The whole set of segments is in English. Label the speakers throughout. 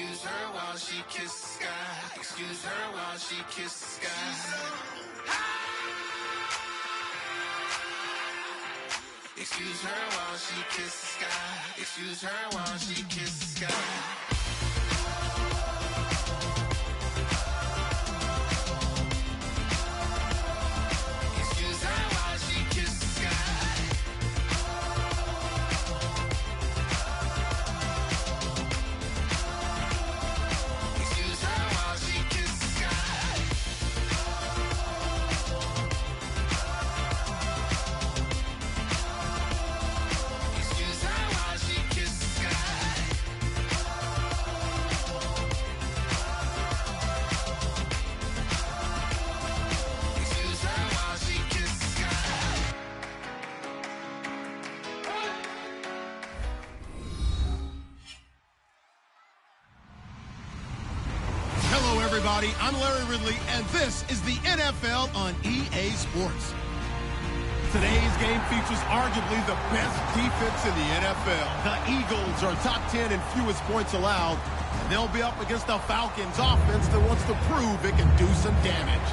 Speaker 1: Excuse her while she kisses sky. Excuse her while she kisses sky. Excuse her while she kisses sky. Excuse her while she kisses sky.
Speaker 2: I'm Larry Ridley, and this is the NFL on EA Sports. Today's game features arguably the best defense in the NFL. The Eagles are top 10 in fewest points allowed, and they'll be up against the Falcons offense that wants to prove it can do some damage.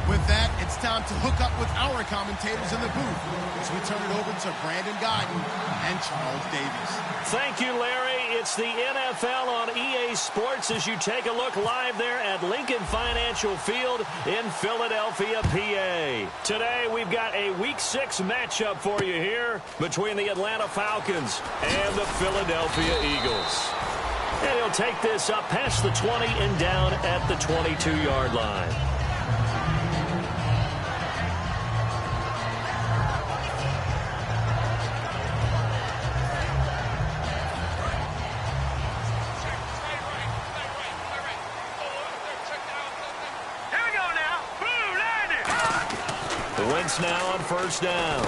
Speaker 2: With that, it's time to hook up with our commentators in the booth as we turn it over to Brandon Godden and Charles Davis.
Speaker 3: Thank you, Larry. It's the NFL on EA Sports as you take a look live there at Lincoln Financial Field in Philadelphia, PA. Today, we've got a Week 6 matchup for you here between the Atlanta Falcons and the Philadelphia Eagles. And he'll take this up past the 20 and down at the 22-yard line. Now on first down.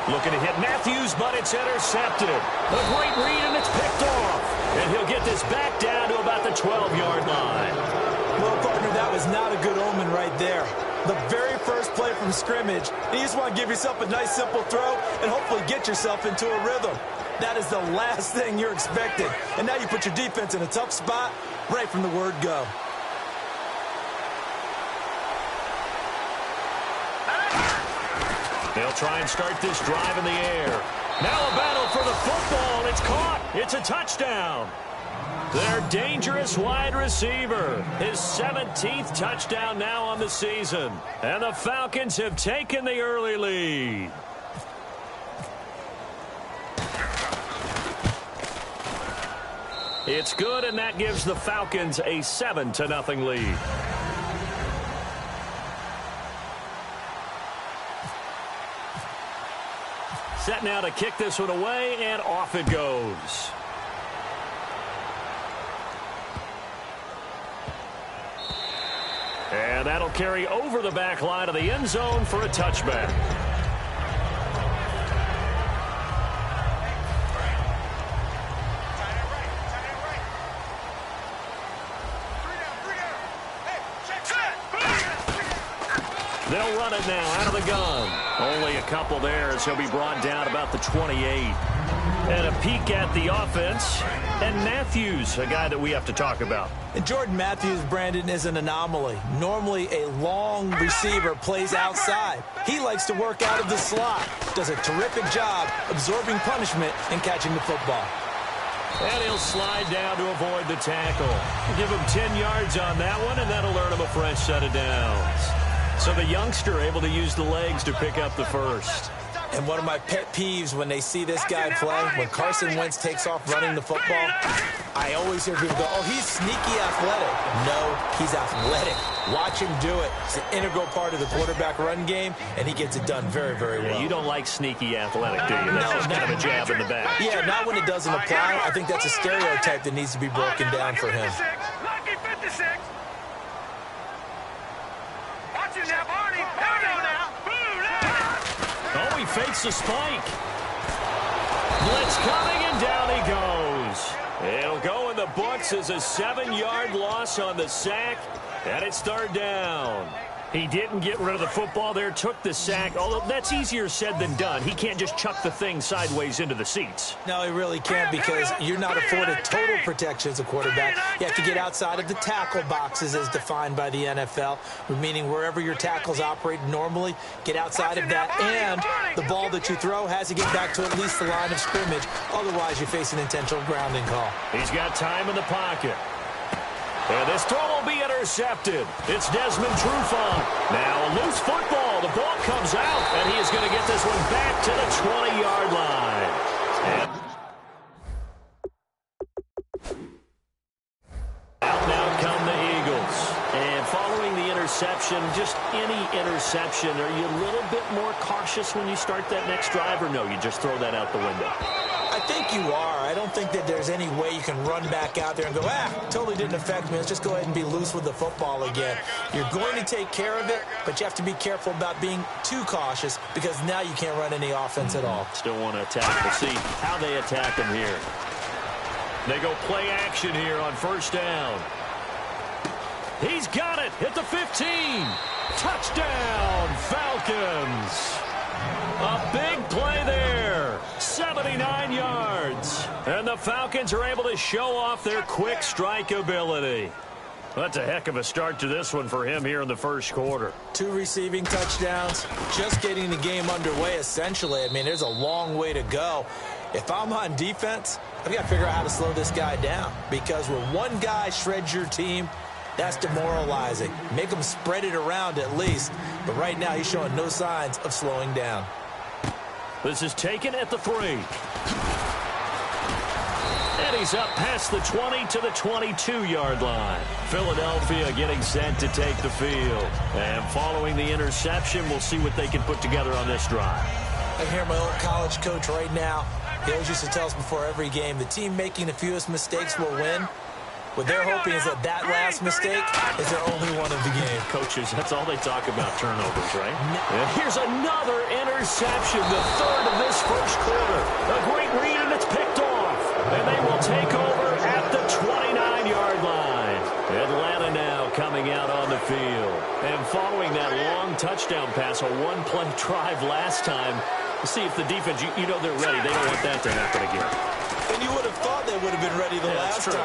Speaker 3: Looking to hit Matthews, but it's intercepted. A great read, and it's picked off. And he'll get this back down to about the 12-yard line.
Speaker 4: Well, partner, that was not a good omen right there. The very first play from scrimmage, you just want to give yourself a nice, simple throw and hopefully get yourself into a rhythm. That is the last thing you're expecting. And now you put your defense in a tough spot right from the word go.
Speaker 3: They'll try and start this drive in the air. Now a battle for the football. It's caught. It's a touchdown. Their dangerous wide receiver. His 17th touchdown now on the season. And the Falcons have taken the early lead. It's good, and that gives the Falcons a 7-0 lead. Set now to kick this one away, and off it goes. And that'll carry over the back line of the end zone for a touchback. They'll run it now out of the gun. Only a couple there as he'll be brought down about the 28. And a peek at the offense. And Matthews, a guy that we have to talk about.
Speaker 4: And Jordan Matthews, Brandon, is an anomaly. Normally a long receiver plays outside. He likes to work out of the slot. Does a terrific job absorbing punishment and catching the football.
Speaker 3: And he'll slide down to avoid the tackle. Give him 10 yards on that one, and that'll earn him a fresh set of downs. So the youngster able to use the legs to pick up the first.
Speaker 4: And one of my pet peeves when they see this guy play, when Carson Wentz takes off running the football, I always hear people go, oh, he's sneaky athletic. No, he's athletic. Watch him do it. It's an integral part of the quarterback run game, and he gets it done very, very well.
Speaker 3: Yeah, you don't like sneaky athletic, do you? That's just kind of a jab in the back.
Speaker 4: Yeah, not when it doesn't apply. I think that's a stereotype that needs to be broken down for him.
Speaker 5: Lucky 56. Watch it now, Barney. Here we go now.
Speaker 3: Oh, he fakes the spike. Blitz coming, and down he goes. It'll go in the books as a 7-yard loss on the sack, and it's third down. He didn't get rid of the football there, took the sack, although that's easier said than done. He can't just chuck the thing sideways into the seats.
Speaker 4: No, he really can't, because you're not afforded total protection as a quarterback. You have to get outside of the tackle boxes as defined by the NFL, meaning wherever your tackles operate normally, get outside of that, and the ball that you throw has to get back to at least the line of scrimmage. Otherwise, you face an intentional grounding call.
Speaker 3: He's got time in the pocket. And this throw will be intercepted. It's Desmond Trufant. Now a loose football. The ball comes out, and he is going to get this one back to the 20-yard line. And out now come the Eagles. And following the interception, just any interception, are you a little bit more cautious when you start that next drive, or no, you just throw that out the window?
Speaker 4: I think you are. I don't think that there's any way you can run back out there and go, totally didn't affect me. Let's just go ahead and be loose with the football again. You're going to take care of it, but you have to be careful about being too cautious, because now you can't run any offense at all.
Speaker 3: Still want to attack. We'll see how they attack him here. They go play action here on first down. He's got it at the 15. Touchdown, Falcons. A big play there. 79 yards. And the Falcons are able to show off their quick strike ability. That's a heck of a start to this one for him here in the first quarter.
Speaker 4: 2 receiving touchdowns, just getting the game underway, essentially. I mean, there's a long way to go. If I'm on defense, I've got to figure out how to slow this guy down, because when one guy shreds your team, that's demoralizing. Make him spread it around at least. But right now, he's showing no signs of slowing down.
Speaker 3: This is taken at the 3. And he's up past the 20 to the 22-yard line. Philadelphia getting set to take the field. And following the interception, we'll see what they can put together on this drive.
Speaker 4: I hear my old college coach right now. He always used to tell us before every game, the team making the fewest mistakes will win. What they're hoping is that that last mistake is their only one of the game.
Speaker 3: Coaches, that's all they talk about, turnovers, right? And here's another interception, the third of this first quarter. A great read, and it's picked off. And they will take over at the 29-yard line. Atlanta now coming out on the field. And following that long touchdown pass, a one-play drive last time, we'll see if the defense, you know they're ready. They don't want that to happen again.
Speaker 4: And you would have thought they would have been ready the last time.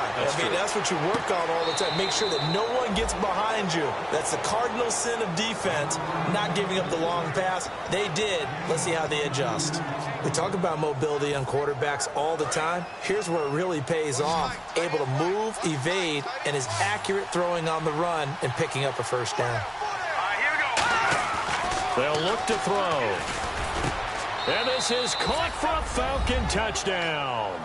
Speaker 4: That's what you work on all the time. Make sure that no one gets behind you. That's the cardinal sin of defense, not giving up the long pass. They did. Let's see how they adjust. We talk about mobility on quarterbacks all the time. Here's where it really pays off. Able to move, evade, and is accurate throwing on the run and picking up a first down.
Speaker 5: Here we go.
Speaker 3: They'll look to throw. And this is caught for a Falcon touchdown.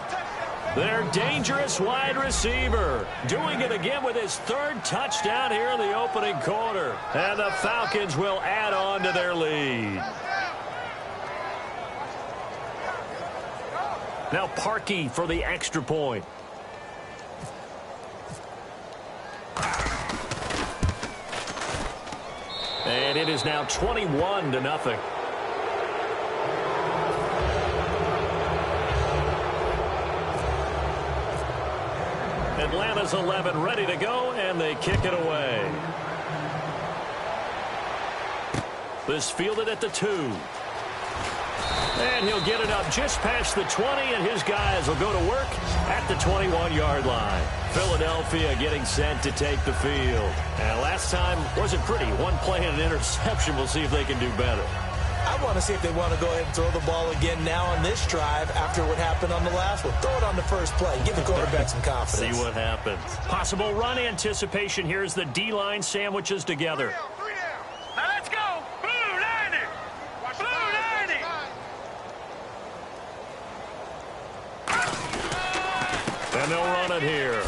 Speaker 3: Their dangerous wide receiver doing it again with his 3rd touchdown here in the opening quarter. And the Falcons will add on to their lead. Now Parkey for the extra point. And it is now 21-0. Atlanta's 11 ready to go, and they kick it away. This fielded at the 2. And he'll get it up just past the 20, and his guys will go to work at the 21-yard line. Philadelphia getting set to take the field. And last time wasn't pretty. One play and an interception. We'll see if they can do better.
Speaker 4: I want to see if they want to go ahead and throw the ball again now on this drive after what happened on the last one. Throw it on the first play. Give the quarterback some confidence.
Speaker 3: See what happens. Possible run anticipation. Here's the D-line sandwiches together.
Speaker 5: Now let's go. Blue 90. Blue 90.
Speaker 3: And they'll run it here.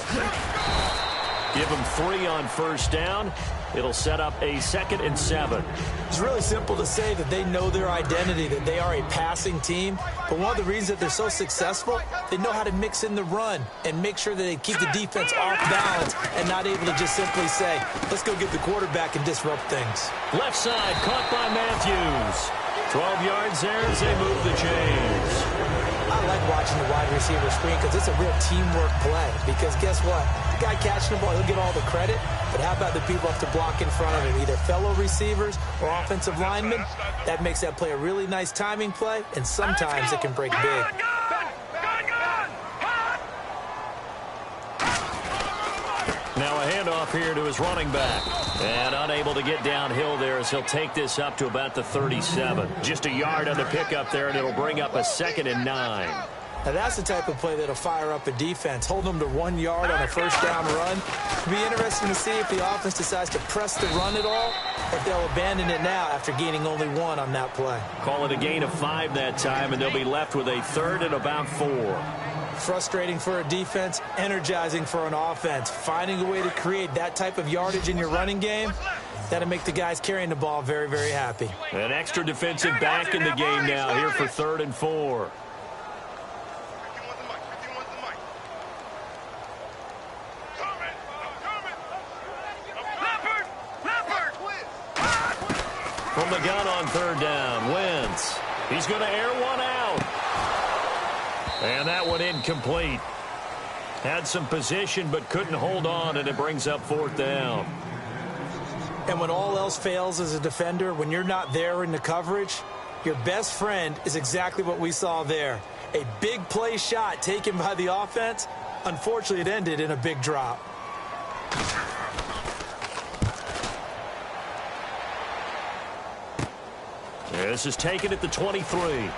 Speaker 3: Give them 3 on first down. It'll set up a 2nd and 7.
Speaker 4: It's really simple to say that they know their identity, that they are a passing team. But one of the reasons that they're so successful, they know how to mix in the run and make sure that they keep the defense off balance and not able to just simply say, let's go get the quarterback and disrupt things.
Speaker 3: Left side caught by Matthews. 12 yards there as they move the chains.
Speaker 4: I like watching the wide receiver screen because it's a real teamwork play. Because guess what? The guy catching the ball, he'll get all the credit. But how about the people have to block in front of him, either fellow receivers or offensive linemen? That makes that play a really nice timing play, and sometimes it can break big.
Speaker 3: Now a handoff here to his running back. And unable to get downhill there as he'll take this up to about the 37. Just a yard on the pickup there, and it'll bring up a 2nd and 9.
Speaker 4: Now that's the type of play that'll fire up a defense. Hold them to 1 yard on a first down run. It'll be interesting to see if the offense decides to press the run at all, or if they'll abandon it now after gaining only 1 on that play.
Speaker 3: Call it a gain of 5 that time, and they'll be left with a 3rd and about 4.
Speaker 4: Frustrating for a defense, energizing for an offense. Finding a way to create that type of yardage in your running game, that'll make the guys carrying the ball very, very happy.
Speaker 3: An extra defensive back in the game now here for 3rd and 4. From the gun on 3rd down, Wentz. He's going to air one out. And that one incomplete. Had some position but couldn't hold on, and it brings up 4th down.
Speaker 4: And when all else fails as a defender, when you're not there in the coverage, your best friend is exactly what we saw there. A big play shot taken by the offense. Unfortunately, it ended in a big drop.
Speaker 3: This is taken at the 23.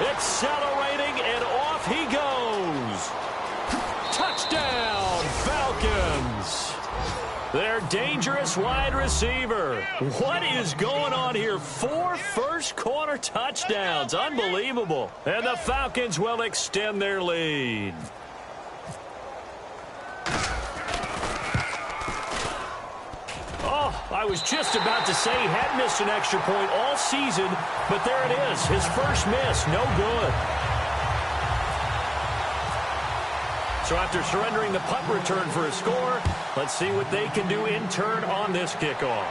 Speaker 3: Accelerating, and off he goes. Touchdown, Falcons. Their dangerous wide receiver. What is going on here? 4 first-quarter touchdowns. Unbelievable. And the Falcons will extend their lead. I was just about to say he hadn't missed an extra point all season, but there it is. His first miss, no good. So after surrendering the punt return for a score, let's see what they can do in turn on this kickoff.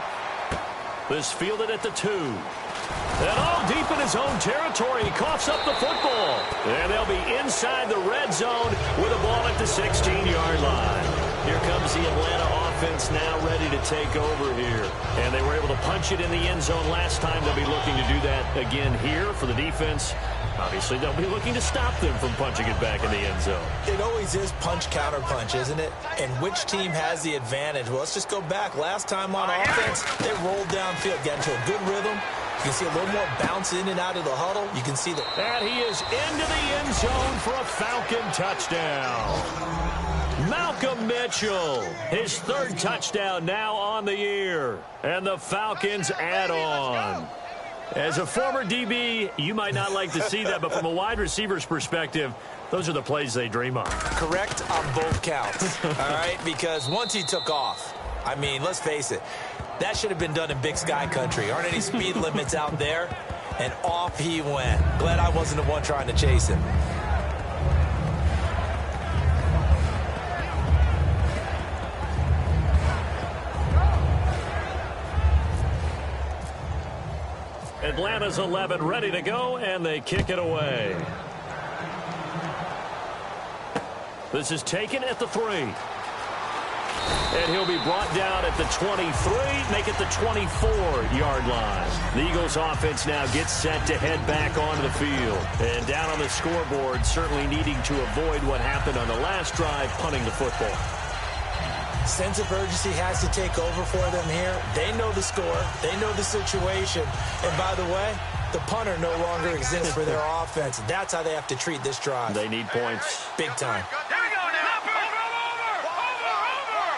Speaker 3: This fielded at the 2. And all deep in his own territory, he coughs up the football. And they'll be inside the red zone with a ball at the 16-yard line. Here comes the Atlanta offense now ready to take over here. And they were able to punch it in the end zone last time. They'll be looking to do that again here for the defense. Obviously, they'll be looking to stop them from punching it back in the end zone.
Speaker 4: It always is punch-counter-punch, isn't it? And which team has the advantage? Well, let's just go back. Last time on offense, they rolled downfield, got into a good rhythm. You can see a little more bounce in and out of the huddle. You can see that.
Speaker 3: And he is into the end zone for a Falcon touchdown. Malcolm Mitchell, his 3rd touchdown now on the year. And the Falcons add on. As a former DB, you might not like to see that, but from a wide receiver's perspective, those are the plays they dream of.
Speaker 4: Correct on both counts, all right? Because once he took off, I mean, let's face it, that should have been done in Big Sky country. Aren't any speed limits out there? And off he went. Glad I wasn't the one trying to chase him.
Speaker 3: Atlanta's 11 ready to go, and they kick it away. This is taken at the 3. And he'll be brought down at the 23, make it the 24-yard line. The Eagles offense now gets set to head back onto the field. And down on the scoreboard, certainly needing to avoid what happened on the last drive, punting the football.
Speaker 4: Sense of urgency has to take over for them here. They know the score. They know the situation. And by the way, the punter no longer exists for their offense. That's how they have to treat this drive.
Speaker 3: They need points.
Speaker 4: Big time.
Speaker 5: Here we go now. Over.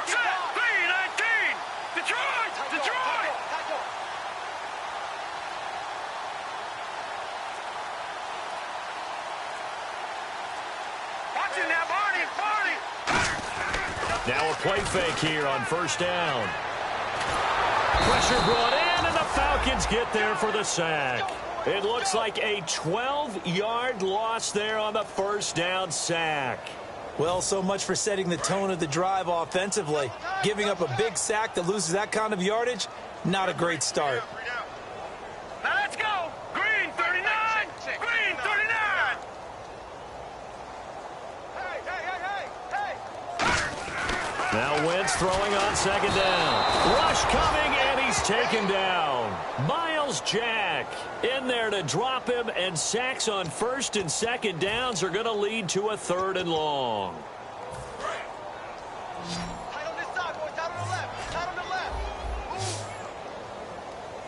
Speaker 5: Set. 3-19. Detroit. Watching now, Barney.
Speaker 3: Now a play fake here on 1st down. Pressure brought in, and the Falcons get there for the sack. It looks like a 12-yard loss there on the 1st down sack.
Speaker 4: Well, so much for setting the tone of the drive offensively. Giving up a big sack that loses that kind of yardage, not a great start.
Speaker 5: Now let's go. Green, 39.
Speaker 3: Now Wentz throwing on second down. Rush coming, and he's taken down. Miles Jack in there to drop him, and sacks on first and second downs are going to lead to a 3rd and long.
Speaker 5: Tight on this side, boys. Tight on the left. Tight on the left.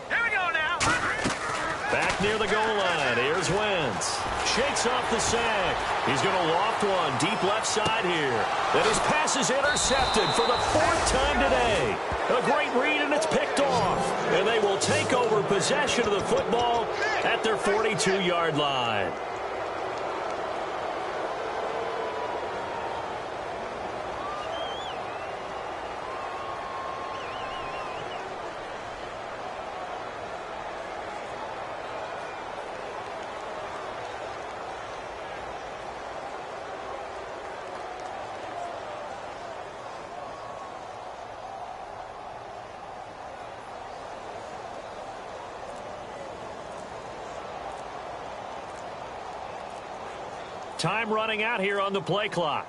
Speaker 5: Here we go now.
Speaker 3: Back near the goal line. Here's Wentz. Shakes off the sack. He's going to loft one deep left side here. And his pass is intercepted for the 4th time today. A great read, and it's picked off. And they will take over possession of the football at their 42-yard line. Time running out here on the play clock.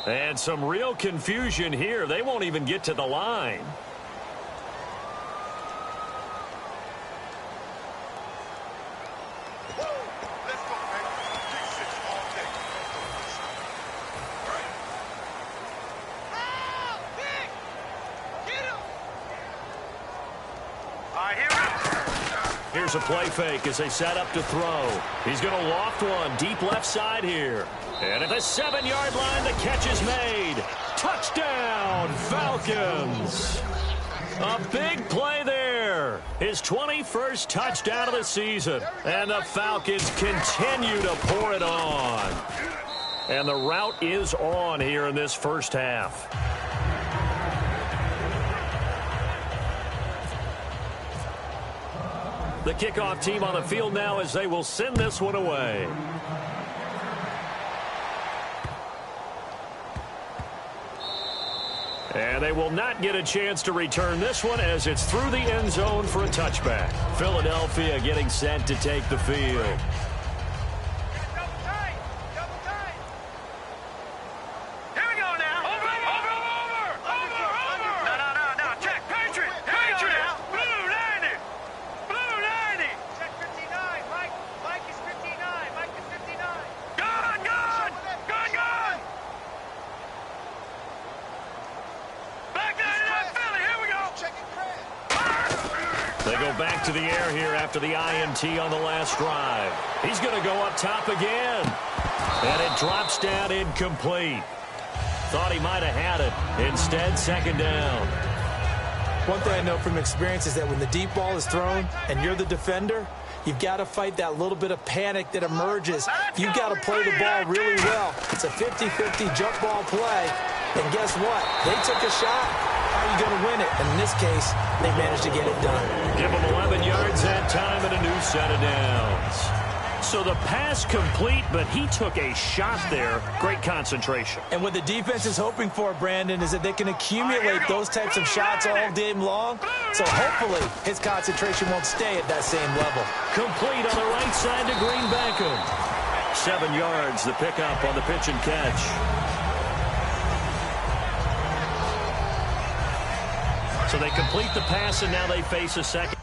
Speaker 3: And some real confusion here. They won't even get to the line. Here's a play fake as they set up to throw. He's going to loft one deep left side here. And at the 7-yard line, the catch is made. Touchdown, Falcons. A big play there. His 21st touchdown of the season. And the Falcons continue to pour it on. And the route is on here in this first half. The kickoff team on the field now as they will send this one away. And they will not get a chance to return this one as it's through the end zone for a touchback. Philadelphia getting set to take the field. They go back to the air here after the INT on the last drive. He's going to go up top again. And it drops down incomplete. Thought he might have had it. Instead, second down.
Speaker 4: One thing I know from experience is that when the deep ball is thrown and you're the defender, you've got to fight that little bit of panic that emerges. You've got to play the ball really well. It's a 50-50 jump ball play. And guess what? They took a shot. How are you going to win it? And in this case, they managed to get it done.
Speaker 3: Give them 11 yards that time and a new set of downs. So the pass complete, but he took a shot there. Great concentration.
Speaker 4: And what the defense is hoping for, Brandon, is that they can accumulate those types of shots all game long. So hopefully his concentration won't stay at that same level.
Speaker 3: Complete on the right side to Green Beckham. 7 yards, the pickup on the pitch and catch. So they complete the pass, and now they face a second.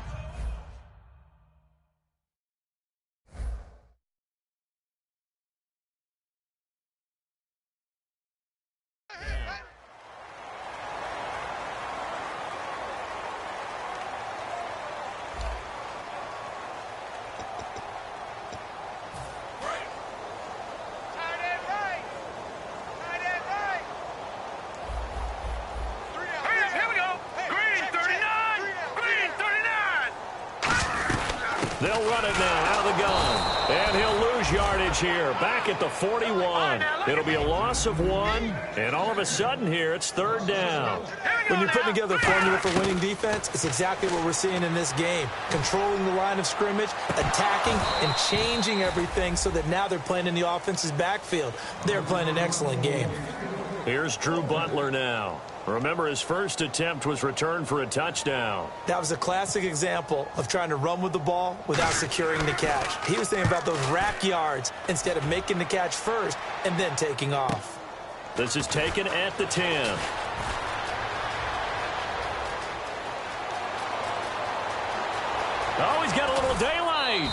Speaker 3: They'll run it now out of the gun. And he'll lose yardage here. Back at the 41. It'll be a loss of 1. And all of a sudden here, it's third down.
Speaker 4: When you're putting together a formula for winning defense, it's exactly what we're seeing in this game. Controlling the line of scrimmage, attacking, and changing everything so that now they're playing in the offense's backfield. They're playing an excellent game.
Speaker 3: Here's Drew Butler now. Remember, his first attempt was returned for a touchdown.
Speaker 4: That was a classic example of trying to run with the ball without securing the catch. He was thinking about those rack yards instead of making the catch first and then taking off.
Speaker 3: This is taken at the 10. Oh, he's got a little daylight.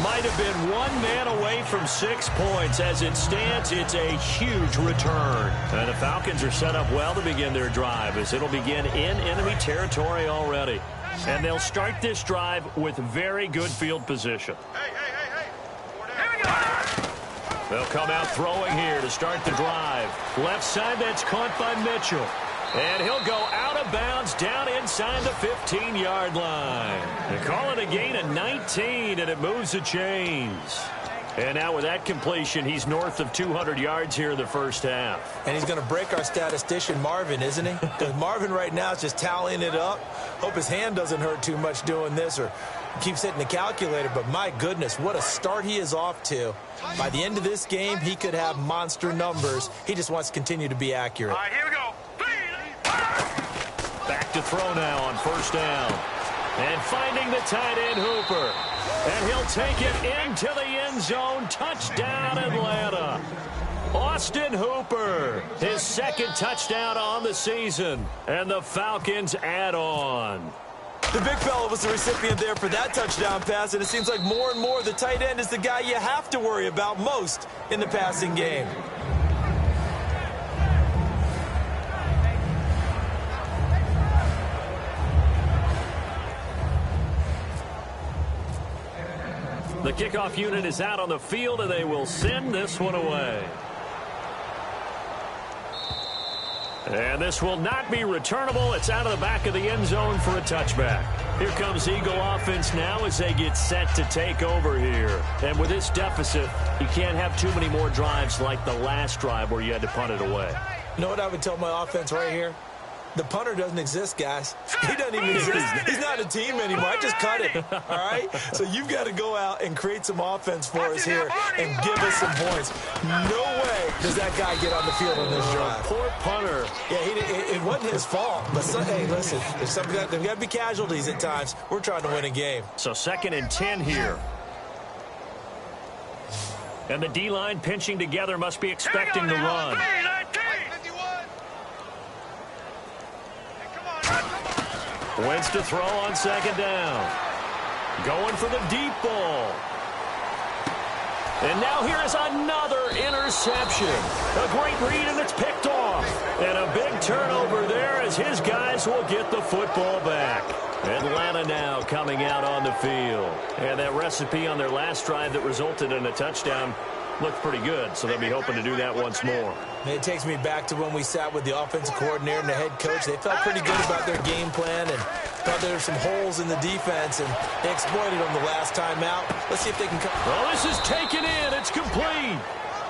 Speaker 3: Might have been one man away from 6 points. As it stands, it's a huge return. And the Falcons are set up well to begin their drive, as it'll begin in enemy territory already. And they'll start this drive with very good field position.
Speaker 5: Hey. Here we go.
Speaker 3: They'll come out throwing here to start the drive. Left side, that's caught by Mitchell. And he'll go out of bounds down inside the 15-yard line. They call it a gain of 19, and it moves the chains. And now with that completion, he's north of 200 yards here in the first half.
Speaker 4: And he's going to break our statistician, Marvin, isn't he? Because Marvin right now is just tallying it up. Hope his hand doesn't hurt too much doing this or keeps hitting the calculator. But my goodness, what a start he is off to. By the end of this game, he could have monster numbers. He just wants to continue to be accurate.
Speaker 5: All right, here we go.
Speaker 3: Back to throw now on first down. And finding the tight end, Hooper. And he'll take it into the end zone. Touchdown, Atlanta. Austin Hooper, his second touchdown on the season. And the Falcons add on.
Speaker 4: The big fella was the recipient there for that touchdown pass, and it seems like more and more the tight end is the guy you have to worry about most in the passing game.
Speaker 3: The kickoff unit is out on the field, and they will send this one away. And this will not be returnable. It's out of the back of the end zone for a touchback. Here comes Eagle offense now as they get set to take over here. And with this deficit, you can't have too many more drives like the last drive where you had to punt it away.
Speaker 4: You know what I would tell my offense right here? The punter doesn't exist, guys. He doesn't even exist. He's not a team anymore. I just cut it, all right? So you've got to go out and create some offense for us here and give us some points. No way does that guy get on the field on this drive.
Speaker 3: Poor punter.
Speaker 4: Yeah, it wasn't his fault. But, hey, listen, there's got to be casualties at times. We're trying to win a game.
Speaker 3: So 2nd and 10 here. And the D-line pinching together must be expecting the run. Wentz to throw on 2nd down. Going for the deep ball. And now here is another interception. A great read, and it's picked off. And a big turnover there as his guys will get the football back. Atlanta now coming out on the field. And that recipe on their last drive that resulted in a touchdown looked pretty good, so they'll be hoping to do that once more.
Speaker 4: It takes me back to when we sat with the offensive coordinator and the head coach. They felt pretty good about their game plan and thought there were some holes in the defense, and they exploited them the last time out. Let's see if they can come.
Speaker 3: Well, this is taken in. It's complete.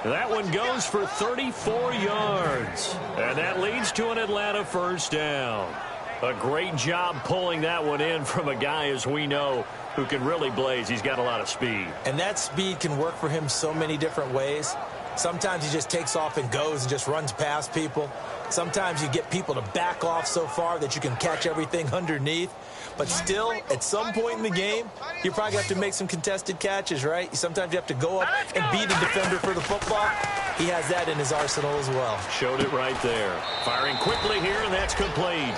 Speaker 3: That one goes for 34 yards. And that leads to an Atlanta first down. A great job pulling that one in from a guy, as we know, who can really blaze. He's got a lot of speed.
Speaker 4: And that speed can work for him so many different ways. Sometimes he just takes off and goes and just runs past people. Sometimes you get people to back off so far that you can catch everything underneath. But still, at some point in the game, you're probably going to have to make some contested catches, right? Sometimes you have to go up and beat a defender for the football. He has that in his arsenal as well.
Speaker 3: Showed it right there. Firing quickly here, and that's complete.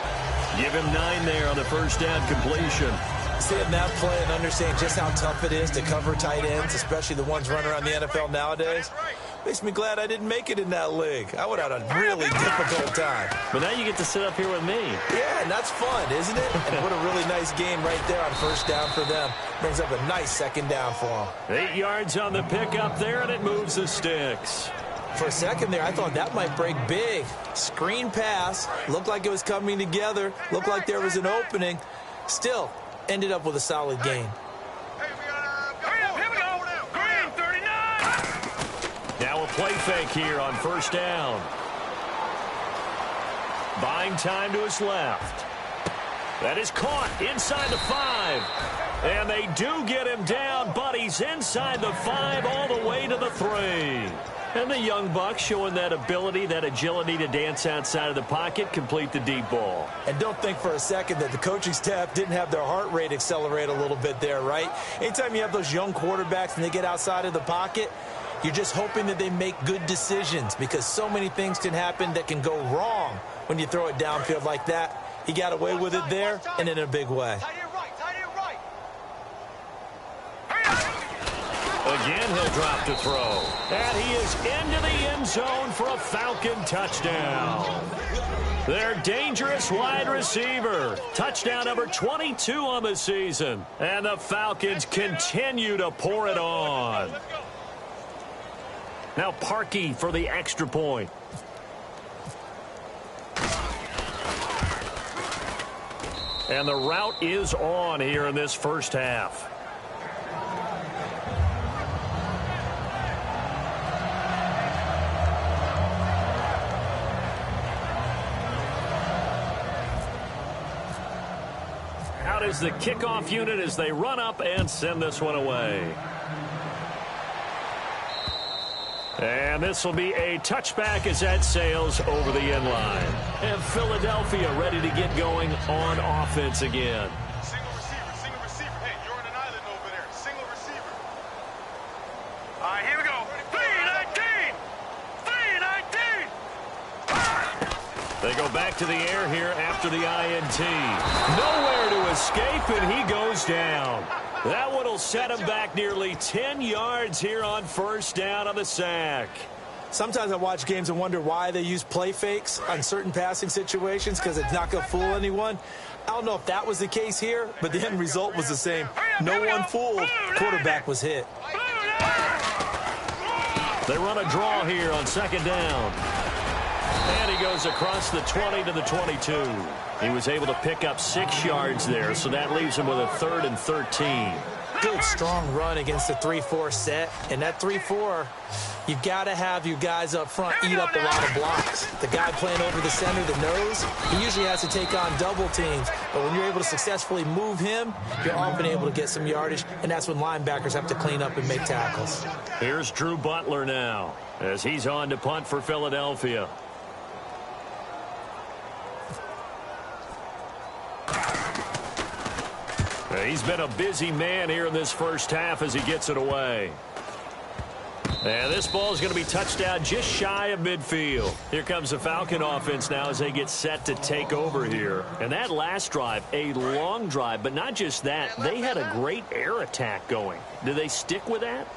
Speaker 3: Give him 9 there on the first down completion.
Speaker 4: Seeing that play and understanding just how tough it is to cover tight ends, especially the ones running around the NFL nowadays, makes me glad I didn't make it in that league. I would have had a really difficult time.
Speaker 3: But now you get to sit up here with me.
Speaker 4: Yeah, and that's fun, isn't it? And what a really nice game right there on first down for them. Brings up a nice 2nd down for them.
Speaker 3: 8 yards on the pickup there, and it moves the sticks.
Speaker 4: For a second there, I thought that might break big. Screen pass. Looked like it was coming together. Looked like there was an opening. Still, ended up with a solid gain.
Speaker 3: Now a play fake here on first down. Buying time to his left. That is caught inside the 5. And they do get him down, but he's inside the 5 all the way to the 3. And the young buck showing that ability, that agility to dance outside of the pocket, complete the deep ball.
Speaker 4: And don't think for a second that the coaching staff didn't have their heart rate accelerate a little bit there, right? Anytime you have those young quarterbacks and they get outside of the pocket, You're just hoping that they make good decisions because so many things can happen that can go wrong when you throw it downfield like that. He got away with it there and in a big way.
Speaker 3: Again, he'll drop to throw. And he is into the end zone for a Falcon touchdown. Their dangerous wide receiver. Touchdown number 22 on the season. And the Falcons continue to pour it on. Now Parkey for the extra point. And the route is on here in this first half. Out is the kickoff unit as they run up and send this one away. And this will be a touchback as that sails over the end line. And Philadelphia ready to get going on offense again.
Speaker 5: Single receiver. Hey, you're on an island over there. Single receiver. All right, here we go. 3-19.
Speaker 3: They go back to the air here after the INT. Nowhere to escape, and he goes down. That one will set him back nearly 10 yards here on first down on the sack.
Speaker 4: Sometimes I watch games and wonder why they use play fakes on certain passing situations because it's not going to fool anyone. I don't know if that was the case here, but the end result was the same. No one fooled. Quarterback was hit.
Speaker 3: They run a draw here on second down. And he goes across the 20 to the 22. He was able to pick up 6 yards there, so that leaves him with a 3rd and 13.
Speaker 4: Good, strong run against the 3-4 set. And that 3-4, you got to have your guys up front eat up a lot of blocks. The guy playing over the center, the nose, he usually has to take on double teams. But when you're able to successfully move him, you're often able to get some yardage, and that's when linebackers have to clean up and make tackles.
Speaker 3: Here's Drew Butler now as he's on to punt for Philadelphia. He's been a busy man here in this first half as he gets it away. And this ball is going to be touchdown just shy of midfield. Here comes the Falcon offense now as they get set to take over here. And that last drive, a long drive, but not just that. They had a great air attack going. Do they stick with that?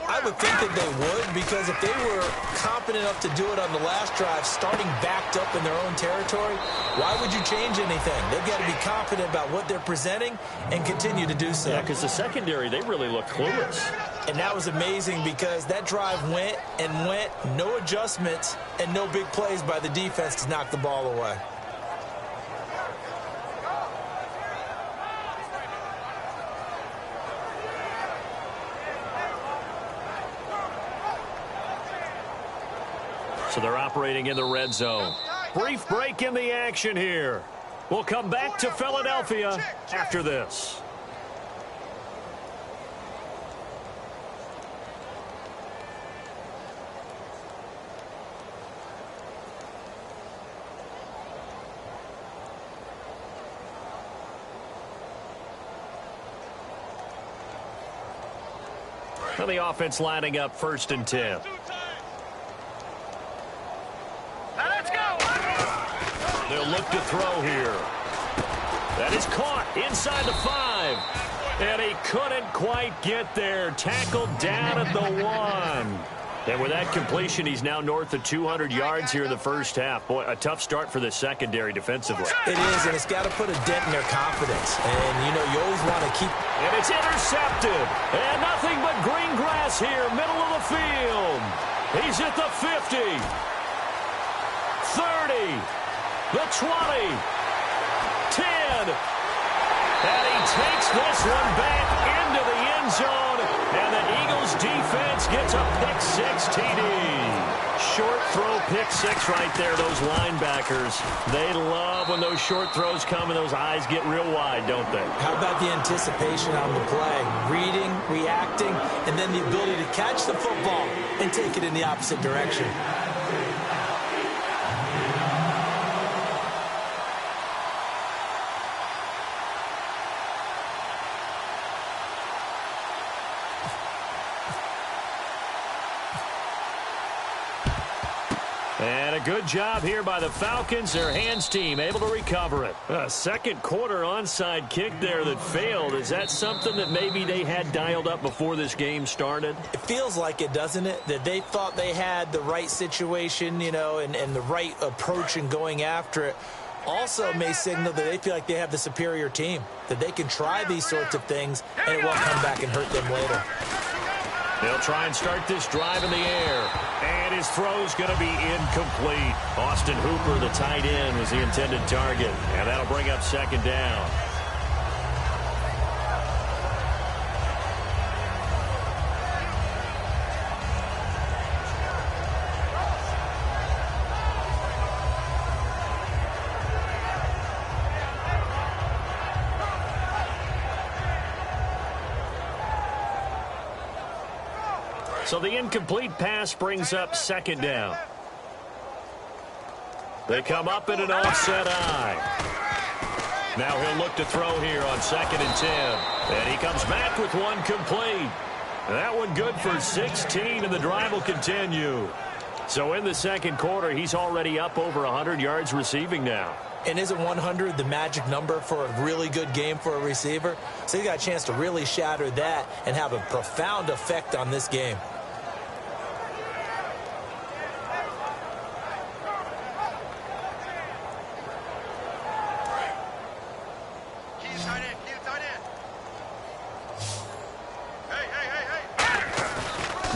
Speaker 4: I would think that they would, because if they were competent enough to do it on the last drive, starting backed up in their own territory, why would you change anything? They've got to be confident about what they're presenting and continue to do so.
Speaker 3: Yeah, because the secondary, they really look clueless.
Speaker 4: And that was amazing because that drive went and went, no adjustments, and no big plays by the defense to knock the ball away.
Speaker 3: So they're operating in the red zone. Brief break in the action here. We'll come back to Philadelphia after this. And the offense lining up 1st and 10. They'll look to throw here. That is caught inside the 5. And he couldn't quite get there. Tackled down at the 1. And with that completion, he's now north of 200 yards here in the first half. Boy, a tough start for the secondary defensively.
Speaker 4: It is, and it's got to put a dent in their confidence. And, you know, you always want to keep...
Speaker 3: And it's intercepted. And nothing but green grass here, middle of the field. He's at the 50. 30. The 20, 10, and he takes this one back into the end zone, and the Eagles defense gets a pick-6 TD. Short throw pick-6 right there, those linebackers. They love when those short throws come and those eyes get real wide, don't they?
Speaker 4: How about the anticipation on the play? Reading, reacting, and then the ability to catch the football and take it in the opposite direction.
Speaker 3: And a good job here by the Falcons. Their hands team able to recover it. A second quarter onside kick there that failed. Is that something that maybe they had dialed up before this game started?
Speaker 4: It feels like it, doesn't it? That they thought they had the right situation, you know, and the right approach in going after it. Also may signal that they feel like they have the superior team, that they can try these sorts of things and it won't come back and hurt them later.
Speaker 3: They'll try and start this drive in the air. And his throw's going to be incomplete. Austin Hooper, the tight end, was the intended target. And that'll bring up second down. So the incomplete pass brings up second down. They come up in an offset eye. Now he'll look to throw here on 2nd and 10. And he comes back with one complete. That one good for 16, and the drive will continue. So in the second quarter, he's already up over 100 yards receiving now.
Speaker 4: And isn't 100 the magic number for a really good game for a receiver? So he got a chance to really shatter that and have a profound effect on this game.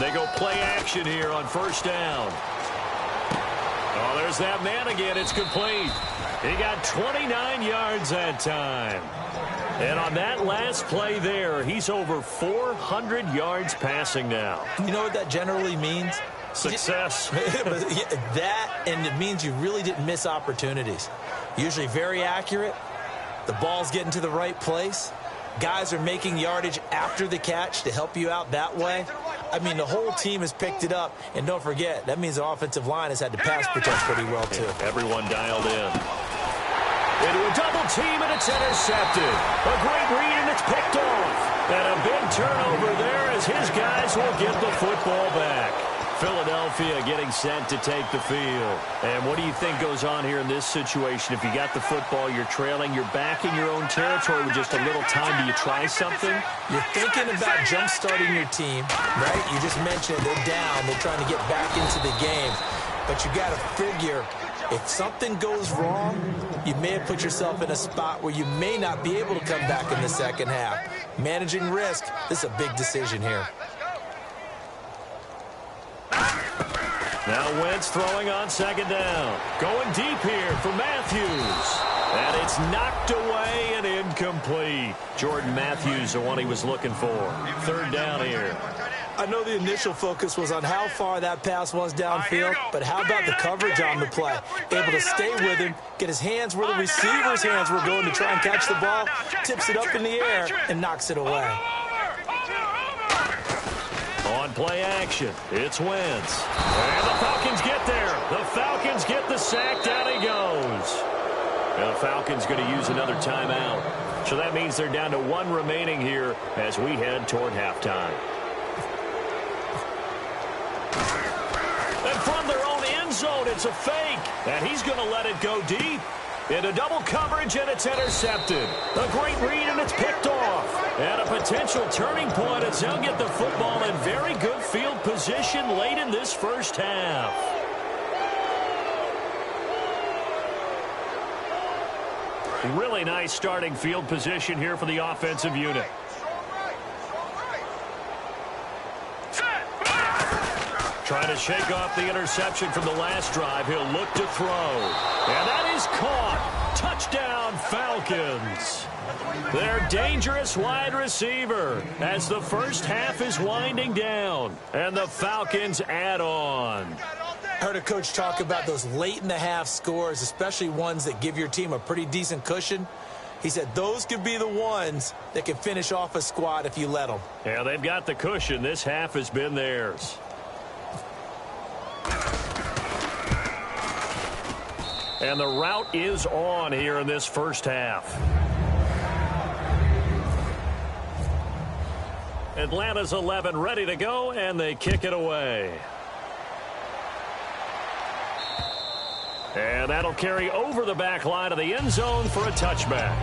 Speaker 3: They go play action here on first down. Oh, there's that man again. It's complete. He got 29 yards that time. And on that last play there, he's over 400 yards passing now.
Speaker 4: You know what that generally means?
Speaker 3: Success.
Speaker 4: That, and it means you really didn't miss opportunities. Usually very accurate. The ball's getting to the right place. Guys are making yardage after the catch to help you out that way. I mean, the whole team has picked it up. And don't forget, that means the offensive line has had to pass protect pretty well, too.
Speaker 3: Everyone dialed in. Into a double team, and it's intercepted. A great read, and it's picked off. And a big turnover there as his guys will get the football back. Philadelphia getting set to take the field. And what do you think goes on here in this situation? If you got the football, you're trailing, you're back in your own territory with just a little time. Do you try something?
Speaker 4: You're thinking about jump-starting your team, right? You just mentioned they're down. They're trying to get back into the game. But you got to figure, if something goes wrong, you may have put yourself in a spot where you may not be able to come back in the second half. Managing risk, this is a big decision here.
Speaker 3: Now Wentz throwing on second down. Going deep here for Matthews. And it's knocked away and incomplete. Jordan Matthews, the one he was looking for. Third down here.
Speaker 4: I know the initial focus was on how far that pass was downfield, but how about the coverage on the play? Able to stay with him, get his hands where the receiver's hands were going to try and catch the ball, tips it up in the air, and knocks it away.
Speaker 3: On play action, it's Wentz. And the Falcons get there. The Falcons get the sack. Down he goes. And the Falcons going to use another timeout. So that means they're down to one remaining here as we head toward halftime. And from their own end zone, it's a fake. And he's going to let it go deep. Into double coverage, and it's intercepted. A great read, and it's picked off. And a potential turning point as they'll get the football in very good field position late in this first half. Really nice starting field position here for the offensive unit. Trying to shake off the interception from the last drive. He'll look to throw. And that is caught. Touchdown, Falcons. Their dangerous wide receiver as the first half is winding down. And the Falcons add on.
Speaker 4: I heard a coach talk about those late-in-the-half scores, especially ones that give your team a pretty decent cushion. He said those could be the ones that can finish off a squad if you let them.
Speaker 3: Yeah, they've got the cushion. This half has been theirs. And the route is on here in this first half. Atlanta's 11 ready to go, and they kick it away. And that'll carry over the back line of the end zone for a touchback.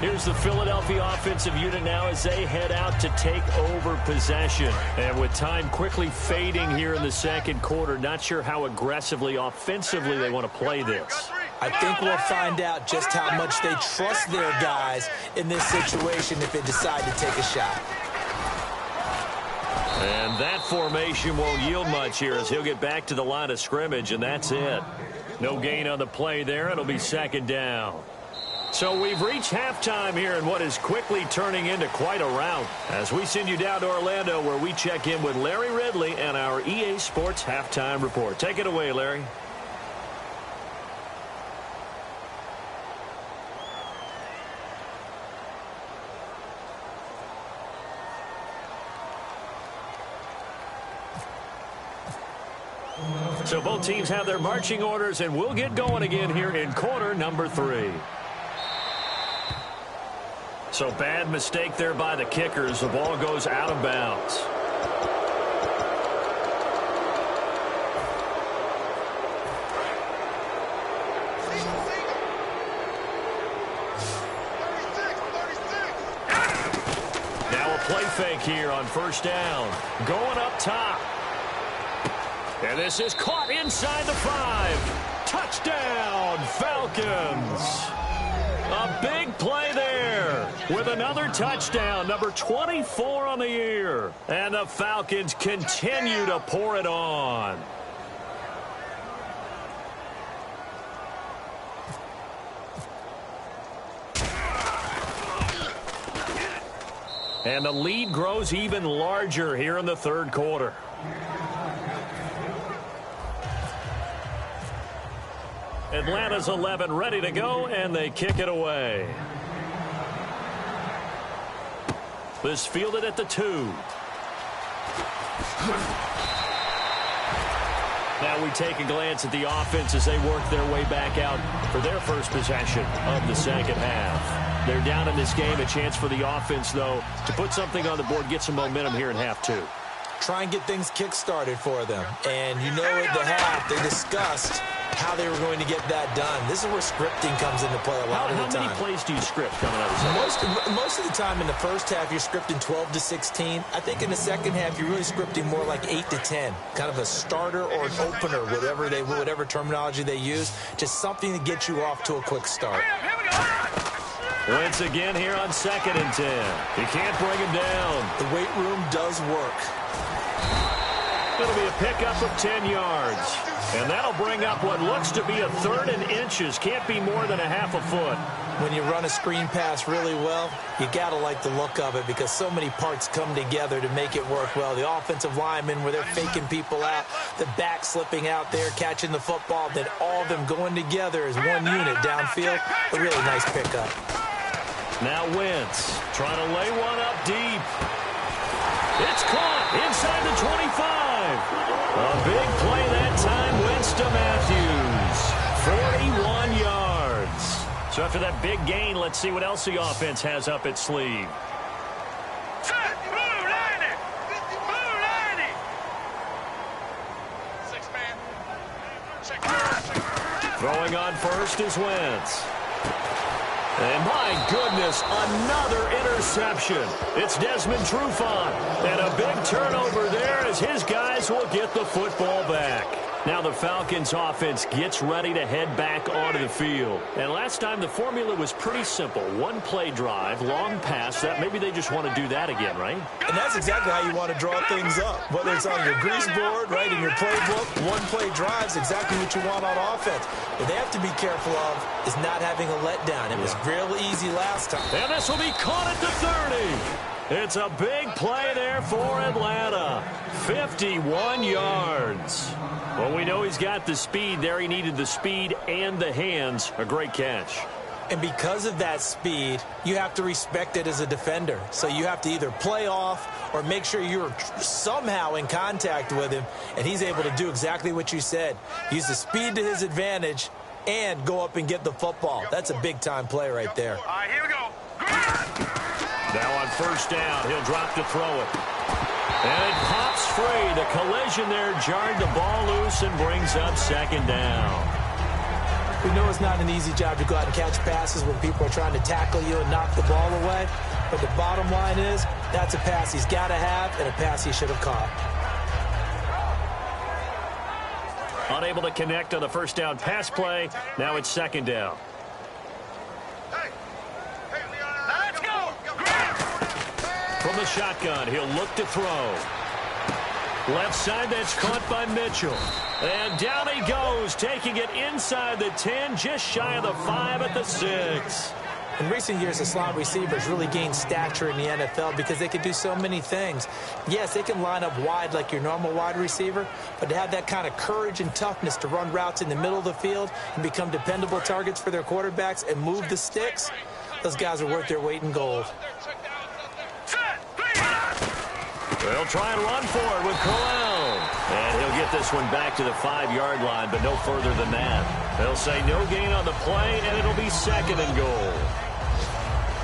Speaker 3: Here's the Philadelphia offensive unit now as they head out to take over possession. And with time quickly fading here in the second quarter, not sure how aggressively, offensively they want to play this.
Speaker 4: I think we'll find out just how much they trust their guys in this situation if they decide to take a shot.
Speaker 3: And that formation won't yield much here as he'll get back to the line of scrimmage, and that's it. No gain on the play there. It'll be second down. So we've reached halftime here in what is quickly turning into quite a rout as we send you down to Orlando where we check in with Larry Ridley and our EA Sports Halftime Report. Take it away, Larry. So both teams have their marching orders, and we'll get going again here in quarter number 3. So bad mistake there by the kickers. The ball goes out of bounds. Now a play fake here on first down. Going up top. And this is caught inside the 5. Touchdown, Falcons. A big play there with another touchdown, number 24 on the year. And the Falcons continue to pour it on. And the lead grows even larger here in the third quarter. Atlanta's 11 ready to go, and they kick it away. This fielded at the 2. Now we take a glance at the offense as they work their way back out for their first possession of the second half. They're down in this game. A chance for the offense, though, to put something on the board, get some momentum here in half 2.
Speaker 4: Try and get things kick-started for them. And you know at the half, they discussed how they were going to get that done. This is where scripting comes into play a lot of the time.
Speaker 3: How many plays do you script coming out of the second?
Speaker 4: Most of the time in the first half, you're scripting 12 to 16. I think in the second half, you're really scripting more like 8 to 10. Kind of a starter or an opener, whatever terminology they use. Just something to get you off to a quick start.
Speaker 3: Once again here on 2nd and 10. You can't bring him down.
Speaker 4: The weight room does work.
Speaker 3: It'll be a pickup of 10 yards. And that'll bring up what looks to be a 3rd and inches. Can't be more than a half a foot.
Speaker 4: When you run a screen pass really well, you got to like the look of it because so many parts come together to make it work well. The offensive linemen where they're faking people out, the back slipping out there, catching the football, then all of them going together as one unit downfield. A really nice pickup.
Speaker 3: Now Wentz trying to lay one up deep. It's caught inside the 25. A big play that time. Wentz to Matthews. 41 yards. So after that big gain, let's see what else the offense has up its sleeve. Throwing on first is Wentz. And my goodness, another interception. It's Desmond Trufant. And a big turnover there as his guys will get the football back. Now the Falcons offense gets ready to head back onto the field. And last time the formula was pretty simple. One play drive, long pass. That maybe they just want to do that again, right?
Speaker 4: And that's exactly how you want to draw things up. Whether it's on your grease board, right, in your playbook, one play drive is exactly what you want on offense. What they have to be careful of is not having a letdown. It was real easy last time.
Speaker 3: And this will be caught at the 30. It's a big play there for Atlanta. 51 yards. Well, we know he's got the speed there. He needed the speed and the hands. A great catch.
Speaker 4: And because of that speed, you have to respect it as a defender. So you have to either play off or make sure you're somehow in contact with him, and he's able to do exactly what you said. Use the speed to his advantage and go up and get the football. That's a big-time play right there.
Speaker 5: All right, here we go.
Speaker 3: Now on first down, he'll drop to throw it. And it pops free. The collision there jarred the ball loose and brings up second down.
Speaker 4: We know it's not an easy job to go out and catch passes when people are trying to tackle you and knock the ball away. But the bottom line is, that's a pass he's got to have and a pass he should have caught.
Speaker 3: Unable to connect on the first down pass play. Now it's second down.
Speaker 5: Let's go!
Speaker 3: From the shotgun, he'll look to throw. Left side, that's caught by Mitchell. And down he goes, taking it inside the 10, just shy of the 5 at the 6.
Speaker 4: In recent years, the slot receivers really gained stature in the NFL because they can do so many things. Yes, they can line up wide like your normal wide receiver, but to have that kind of courage and toughness to run routes in the middle of the field and become dependable targets for their quarterbacks and move the sticks, those guys are worth their weight in gold.
Speaker 3: They'll try and run for it with Corral. And he'll get this one back to the 5-yard line, but no further than that. They'll say no gain on the play, and it'll be second and goal.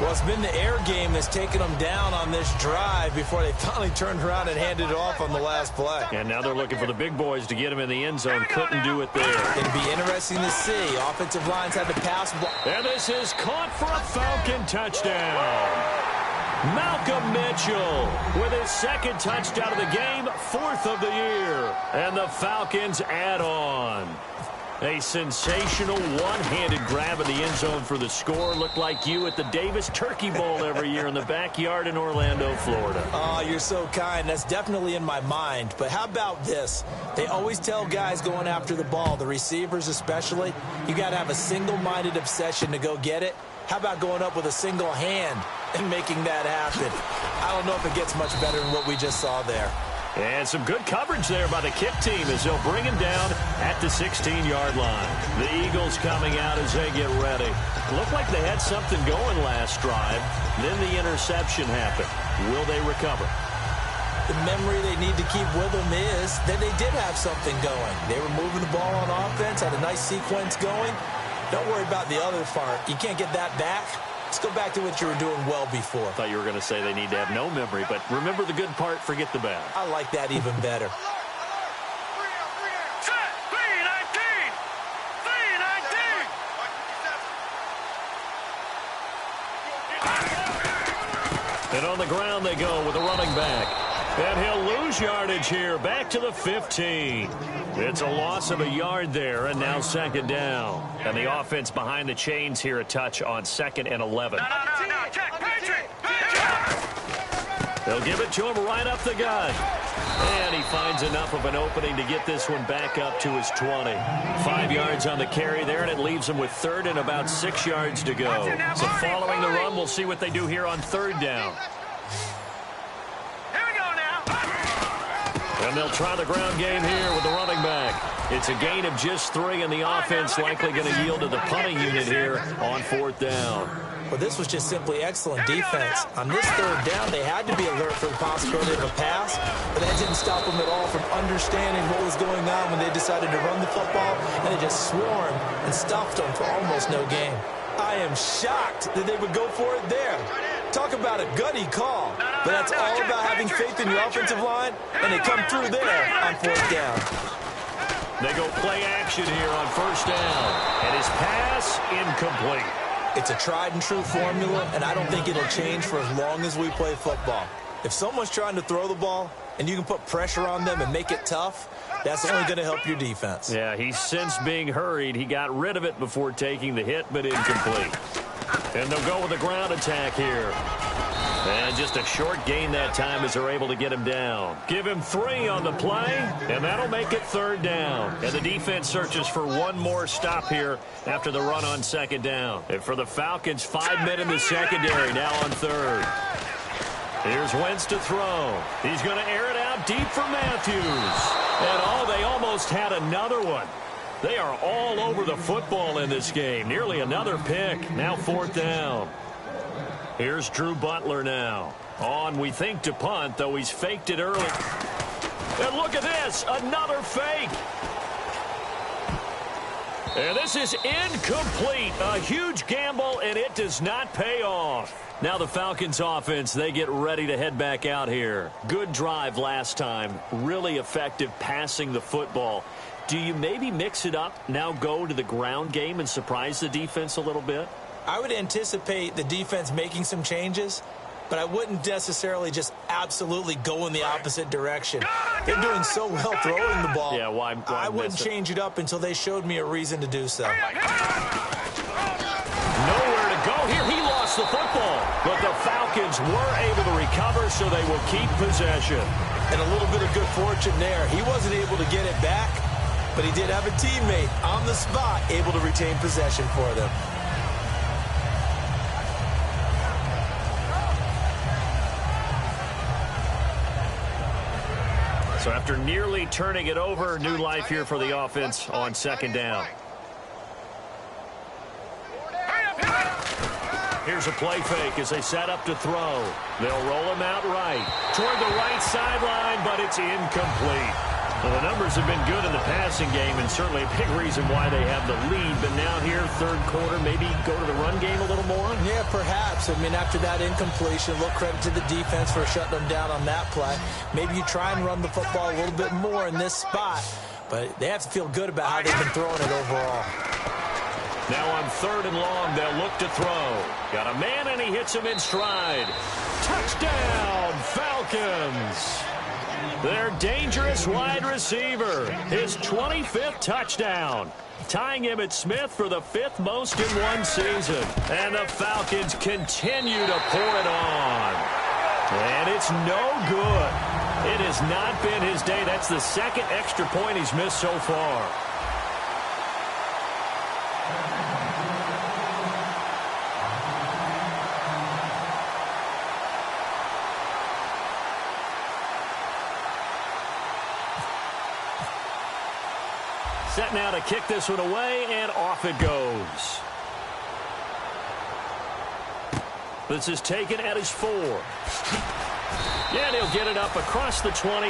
Speaker 4: Well, it's been the air game that's taken them down on this drive before they finally turned around and handed it off on the last play.
Speaker 3: And now they're looking for the big boys to get him in the end zone. Couldn't do it there.
Speaker 4: It'd be interesting to see. Offensive lines had to pass.
Speaker 3: And this is caught for a Falcon touchdown. Malcolm Mitchell with his second touchdown of the game, 4th of the year. And the Falcons add on. A sensational one-handed grab in the end zone for the score. Looked like you at the Davis Turkey Bowl every year in the backyard in Orlando, Florida.
Speaker 4: Oh, you're so kind. That's definitely in my mind. But how about this? They always tell guys going after the ball, the receivers especially, you got to have a single-minded obsession to go get it. How about going up with a single hand and making that happen? I don't know if it gets much better than what we just saw there.
Speaker 3: And some good coverage there by the kick team as they'll bring him down at the 16-yard line. The Eagles coming out as they get ready. Looked like they had something going last drive. Then the interception happened. Will they recover?
Speaker 4: The memory they need to keep with them is that they did have something going. They were moving the ball on offense, had a nice sequence going. Don't worry about the other part. You can't get that back. Let's go back to what you were doing well before.
Speaker 3: I thought you were going to say they need to have no memory, but remember the good part, forget the bad.
Speaker 4: I like that even better.
Speaker 3: And on the ground they go with a running back. And he'll lose yardage here, back to the 15. It's a loss of a yard there, and now second down. And the offense behind the chains here a touch on 2nd and 11.
Speaker 5: No, check, Patrick!
Speaker 3: They'll give it to him right up the gut. And he finds enough of an opening to get this one back up to his 20. 5 yards on the carry there, and it leaves him with 3rd and about 6 yards to go. So following the run, we'll see what they do here on 3rd down. And they'll try the ground game here with the running back. It's a gain of just 3, and the offense likely going to yield to the punting unit here on 4th down.
Speaker 4: Well, this was just simply excellent defense. On this 3rd down, they had to be alert for the possibility of a pass, but that didn't stop them at all from understanding what was going on when they decided to run the football, and they just swarmed and stuffed them for almost no gain. I am shocked that they would go for it there. Talk about a gutty call, but that's all about having faith in your offensive line, and they come through there on 4th down.
Speaker 3: They go play action here on 1st down, and his pass incomplete.
Speaker 4: It's a tried-and-true formula, and I don't think it'll change for as long as we play football. If someone's trying to throw the ball, and you can put pressure on them and make it tough, that's only going to help your defense.
Speaker 3: Yeah, he's since being hurried. He got rid of it before taking the hit, but incomplete. And they'll go with a ground attack here. And just a short gain that time as they're able to get him down. Give him 3 on the play, and that'll make it 3rd down. And the defense searches for one more stop here after the run on 2nd down. And for the Falcons, 5 men in the secondary now on 3rd. Here's Wentz to throw. He's going to air it out deep for Matthews. And they almost had another one. They are all over the football in this game. Nearly another pick. Now 4th down. Here's Drew Butler now. On, we think, to punt, though he's faked it early. And look at this. Another fake. And this is incomplete. A huge gamble, and it does not pay off. Now the Falcons offense, they get ready to head back out here. Good drive last time. Really effective passing the football. do you maybe mix it up, now go to the ground game and surprise the defense a little bit?
Speaker 4: I would anticipate the defense making some changes, but I wouldn't necessarily just absolutely go in the opposite direction. They're doing so well throwing the ball.
Speaker 3: Yeah, why
Speaker 4: I wouldn't change it up until they showed me a reason to do so.
Speaker 3: Nowhere to go here. He lost the football, but the Falcons were able to recover, so they will keep possession.
Speaker 4: And a little bit of good fortune there. He wasn't able to get it back, but he did have a teammate on the spot able to retain possession for them.
Speaker 3: So after nearly turning it over, new life here for the offense on second down. Here's a play fake as they set up to throw. They'll roll him out right. Toward the right sideline, but it's incomplete. Well, the numbers have been good in the passing game, and certainly a big reason why they have the lead. But now here, third quarter, maybe go to the run game a little more?
Speaker 4: Yeah, perhaps. I mean, after that incompletion, a little credit to the defense for shutting them down on that play. Maybe you try and run the football a little bit more in this spot, but they have to feel good about how they've been throwing it overall.
Speaker 3: Now on third and long, they'll look to throw. Got a man, and he hits him in stride. Touchdown, Falcons! Their dangerous wide receiver, his 25th touchdown, tying Emmitt Smith for the 5th most in one season. And the Falcons continue to pour it on. And it's no good. It has not been his day. That's the second extra point he's missed so far. Set now to kick this one away, and off it goes. This is taken at his 4. And he'll get it up across the 20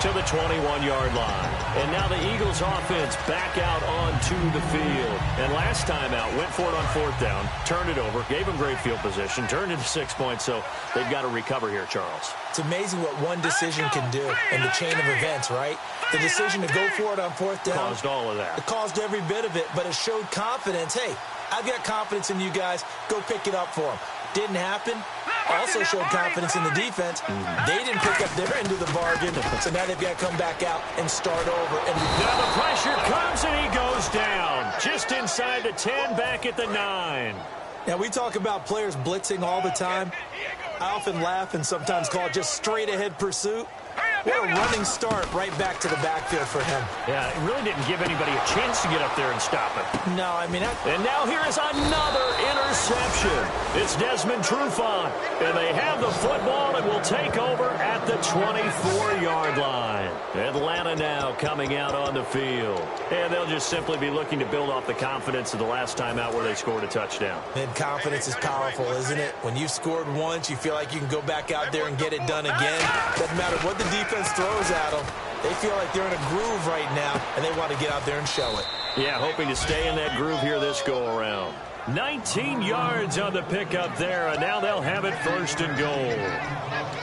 Speaker 3: to the 21-yard line. And now the Eagles offense back out onto the field. And last time out, went for it on fourth down, turned it over, gave him great field position, turned into 6 points, so they've got to recover here, Charles.
Speaker 4: It's amazing what one decision can do in the chain of events, right? The decision to go for it on fourth down
Speaker 3: caused all of that.
Speaker 4: It caused every bit of it, but it showed confidence. Hey, I've got confidence in you guys. Go pick it up for them. Didn't happen. Also showed confidence in the defense. They didn't pick up their end of the bargain, so now they've got to come back out and start over. And
Speaker 3: now the pressure comes, and he goes down. Just inside the 10, back at the 9.
Speaker 4: Now, we talk about players blitzing all the time. I often laugh and sometimes call it just straight-ahead pursuit. What a running start right back to the backfield for him.
Speaker 3: Yeah, it really didn't give anybody a chance to get up there and stop it.
Speaker 4: No, I mean...
Speaker 3: And now here is another interception. It's Desmond Trufant, and they have the football and will take over at the 24-yard line. Atlanta now coming out on the field. And they'll just simply be looking to build off the confidence of the last time out where they scored a touchdown.
Speaker 4: And confidence is powerful, isn't it? When you've scored once, you feel like you can go back out there and get it done again. Doesn't matter what the defense throws at them. They feel like they're in a groove right now, and they want to get out there and show it.
Speaker 3: Yeah, hoping to stay in that groove here this go-around. 19 yards on the pickup there, and now they'll have it first and goal.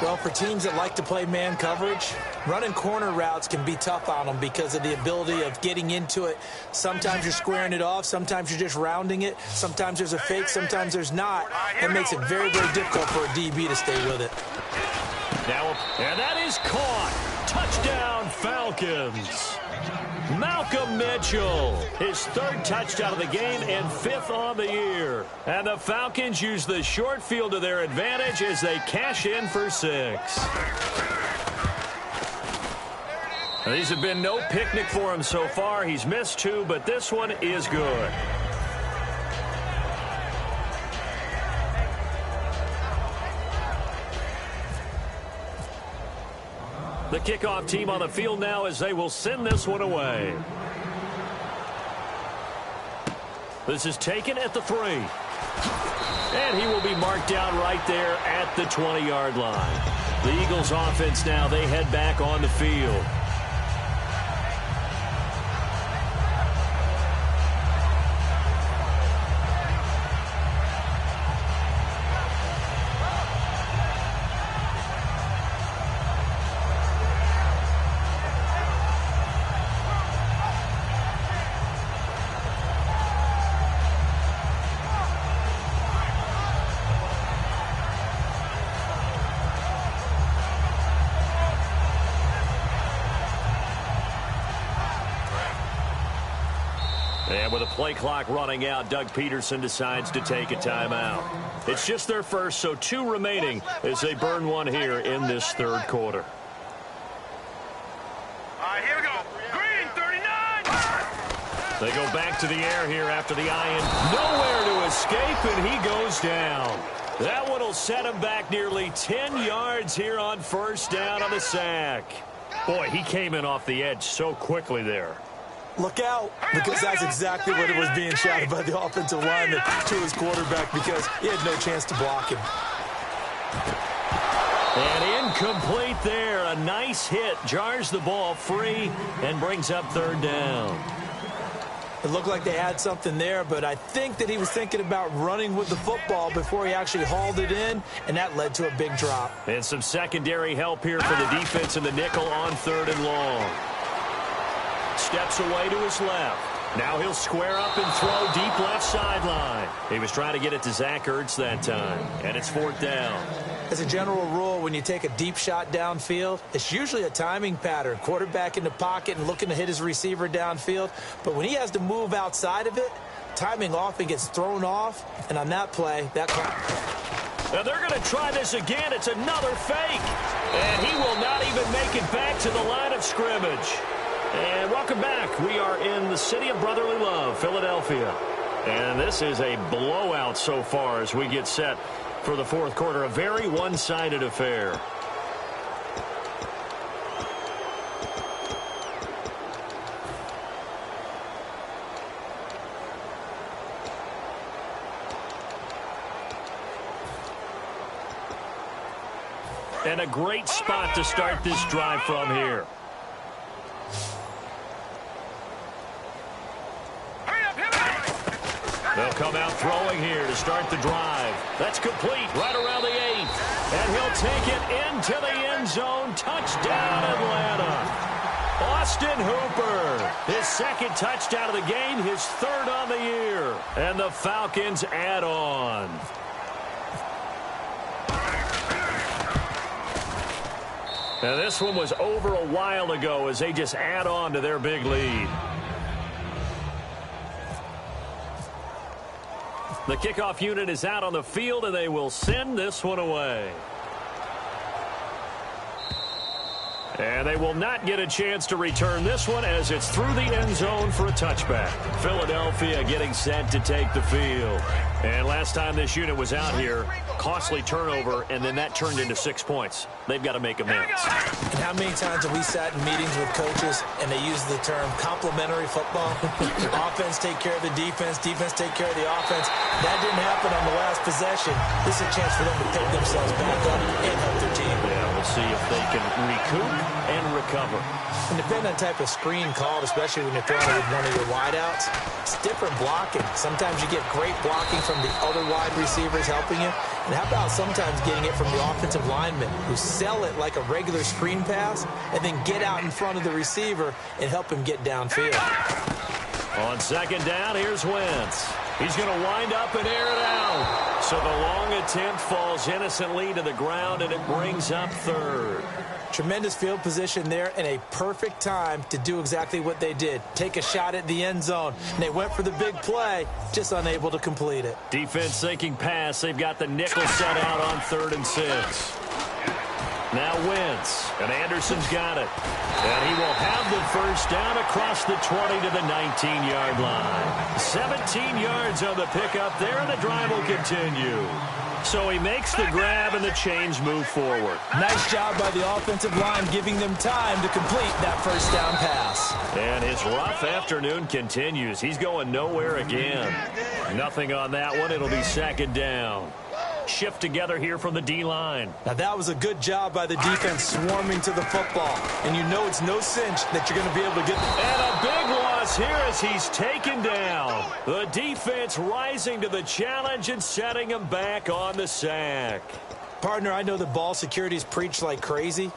Speaker 4: Well, for teams that like to play man coverage, running corner routes can be tough on them because of the ability of getting into it. Sometimes you're squaring it off. Sometimes you're just rounding it. Sometimes there's a fake. Sometimes there's not. It makes it very, very difficult for a DB to stay with it.
Speaker 3: Now, and that is caught. Touchdown, Falcons. Malcolm Mitchell, his 3rd touchdown of the game and 5th on the year. And the Falcons use the short field to their advantage as they cash in for 6. Now, these have been no picnic for him so far. He's missed 2, but this one is good. The kickoff team on the field now as they will send this one away. This is taken at the 3. And he will be marked down right there at the 20-yard line. The Eagles offense now, they head back on the field. And with a play clock running out, Doug Peterson decides to take a timeout. It's just their first, so 2 remaining as they burn one here in this third quarter.
Speaker 5: All right, here we go. Green, 39.
Speaker 3: They go back to the air here after the eye-in. Nowhere to escape, and he goes down. That one will set him back nearly 10 yards here on first down on the sack. Boy, he came in off the edge so quickly there.
Speaker 4: Look out, because that's exactly what it was being shouted by the offensive lineman to his quarterback, because he had no chance to block him.
Speaker 3: And incomplete there. A nice hit. Jars the ball free and brings up third down.
Speaker 4: It looked like they had something there, but I think that he was thinking about running with the football before he actually hauled it in, and that led to a big drop.
Speaker 3: And some secondary help here for the defense in the nickel on 3rd and long. Steps away to his left. Now he'll square up and throw deep left sideline. He was trying to get it to Zach Ertz that time, and it's 4th down.
Speaker 4: As a general rule, when you take a deep shot downfield, it's usually a timing pattern. Quarterback in the pocket and looking to hit his receiver downfield. But when he has to move outside of it, timing often gets thrown off. And on that play, that
Speaker 3: Now they're going to try this again. It's another fake. And he will not even make it back to the line of scrimmage. And welcome back. We are in the city of brotherly love, Philadelphia. And this is a blowout so far as we get set for the 4th quarter. A very one-sided affair. And a great spot to start this drive from here. They'll come out throwing here to start the drive. That's complete right around the 8th. And he'll take it into the end zone. Touchdown, Atlanta. Austin Hooper, his 2nd touchdown of the game, his 3rd on the year. And the Falcons add on. Now this one was over a while ago as they just add on to their big lead. The kickoff unit is out on the field, and they will send this one away. And they will not get a chance to return this one as it's through the end zone for a touchback. Philadelphia getting set to take the field. And last time this unit was out here, costly turnover, and then that turned into 6 points. They've got to make amends.
Speaker 4: And how many times have we sat in meetings with coaches and they use the term complementary football? Offense take care of the defense, defense take care of the offense. That didn't happen on the last possession. This is a chance for them to pick themselves back up and help their team.
Speaker 3: Yeah, we'll see if they can recoup and recover.
Speaker 4: And depending on the type of screen called, especially when you're throwing it with one of your wideouts, it's different blocking. Sometimes you get great blocking from the other wide receivers helping you. And how about sometimes getting it from the offensive linemen who sell it like a regular screen pass and then get out in front of the receiver and help him get downfield.
Speaker 3: On 2nd down, here's Wentz. He's going to wind up and air it out. So the long attempt falls innocently to the ground, and it brings up 3rd.
Speaker 4: Tremendous field position there and a perfect time to do exactly what they did. Take a shot at the end zone. And they went for the big play, just unable to complete it.
Speaker 3: Defense thinking pass. They've got the nickel set out on 3rd and 6. Now Wentz, and Anderson's got it. And he will have the first down across the 20 to the 19-yard line. 17 yards on the pickup there, and the drive will continue. So he makes the grab, and the chains move forward.
Speaker 4: Nice job by the offensive line giving them time to complete that first down pass.
Speaker 3: And his rough afternoon continues. He's going nowhere again. Nothing on that one. It'll be 2nd down. Shift together here from the D-line.
Speaker 4: Now that was a good job by the defense swarming to the football. And you know it's no cinch that you're going to be able to get...
Speaker 3: And a big loss here as he's taken down. The defense rising to the challenge and setting him back on the sack.
Speaker 4: Partner, I know the ball security's preached like crazy,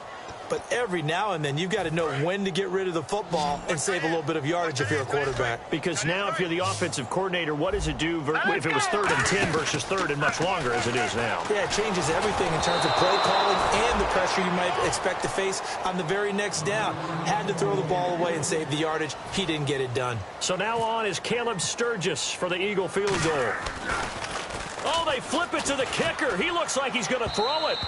Speaker 4: But every now and then, you've got to know when to get rid of the football and save a little bit of yardage if you're a quarterback.
Speaker 3: Because now if you're the offensive coordinator, what does it do if it was 3rd and 10 versus 3rd and much longer as it is now?
Speaker 4: Yeah, it changes everything in terms of play calling and the pressure you might expect to face on the very next down. Had to throw the ball away and save the yardage. He didn't get it done.
Speaker 3: So now on is Caleb Sturgis for the Eagle field goal. Oh, they flip it to the kicker. He looks like he's going to throw it.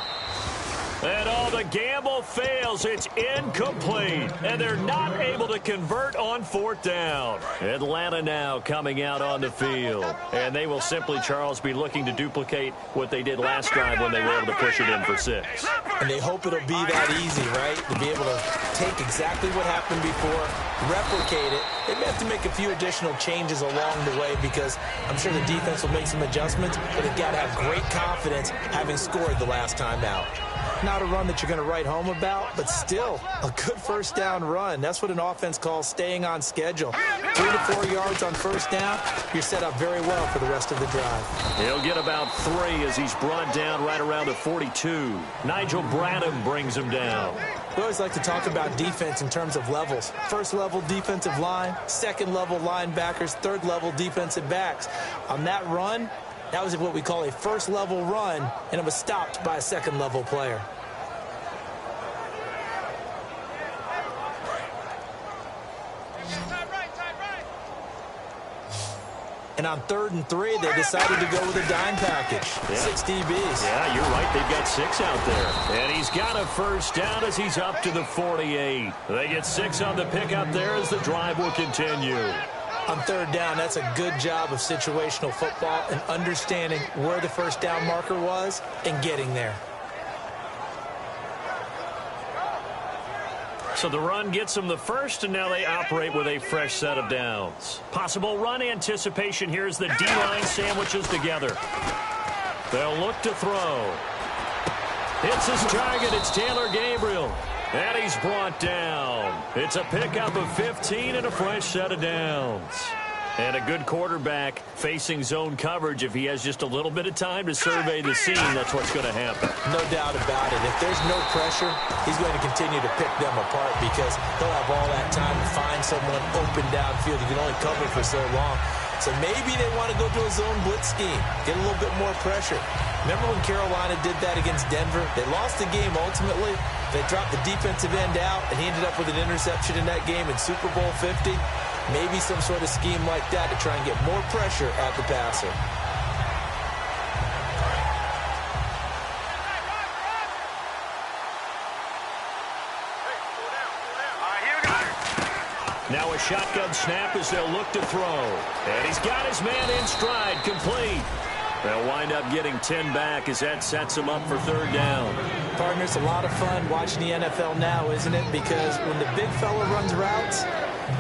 Speaker 3: And the gamble fails. It's incomplete. And they're not able to convert on 4th down. Atlanta now coming out on the field. And they will simply, Charles, be looking to duplicate what they did last drive when they were able to push it in for 6.
Speaker 4: And they hope it'll be that easy, right? To be able to take exactly what happened before, replicate it. They may have to make a few additional changes along the way because I'm sure the defense will make some adjustments, but they've got to have great confidence having scored the last time out. Not a run that you're going to write home about, but still a good 1st down run. That's what an offense calls staying on schedule. 3 to 4 yards on 1st down, you're set up very well for the rest of the drive.
Speaker 3: He'll get about 3 as he's brought down right around the 42. Nigel Bradham brings him down.
Speaker 4: We always like to talk about defense in terms of levels. 1st level defensive line, 2nd level linebackers, 3rd level defensive backs. On that run, that was what we call a 1st level run, and it was stopped by a 2nd level player. And on 3rd and 3, they decided to go with a dime package. Yeah. 6 DBs.
Speaker 3: Yeah, you're right. They've got 6 out there. And he's got a 1st down as he's up to the 48. They get 6 on the pickup there as the drive will continue.
Speaker 4: On 3rd down, that's a good job of situational football and understanding where the 1st down marker was and getting there.
Speaker 3: So the run gets them the 1st, and now they operate with a fresh set of downs. Possible run anticipation here as the D-line sandwiches together. They'll look to throw. Hits his target. It's Taylor Gabriel. And he's brought down. It's a pickup of 15 and a fresh set of downs. And a good quarterback facing zone coverage. If he has just a little bit of time to survey the scene, that's what's going to happen.
Speaker 4: No doubt about it. If there's no pressure, he's going to continue to pick them apart because he'll have all that time to find someone open downfield. He can only cover for so long. So maybe they want to go to a zone blitz scheme, get a little bit more pressure. Remember when Carolina did that against Denver? They lost the game ultimately. They dropped the defensive end out, and he ended up with an interception in that game in Super Bowl 50. Maybe some sort of scheme like that to try and get more pressure at the passer.
Speaker 3: Now a shotgun snap as they'll look to throw. And he's got his man in stride, complete. They'll wind up getting 10 back as that sets him up for 3rd down.
Speaker 4: Partner, it's a lot of fun watching the NFL now, isn't it? Because when the big fella runs routes,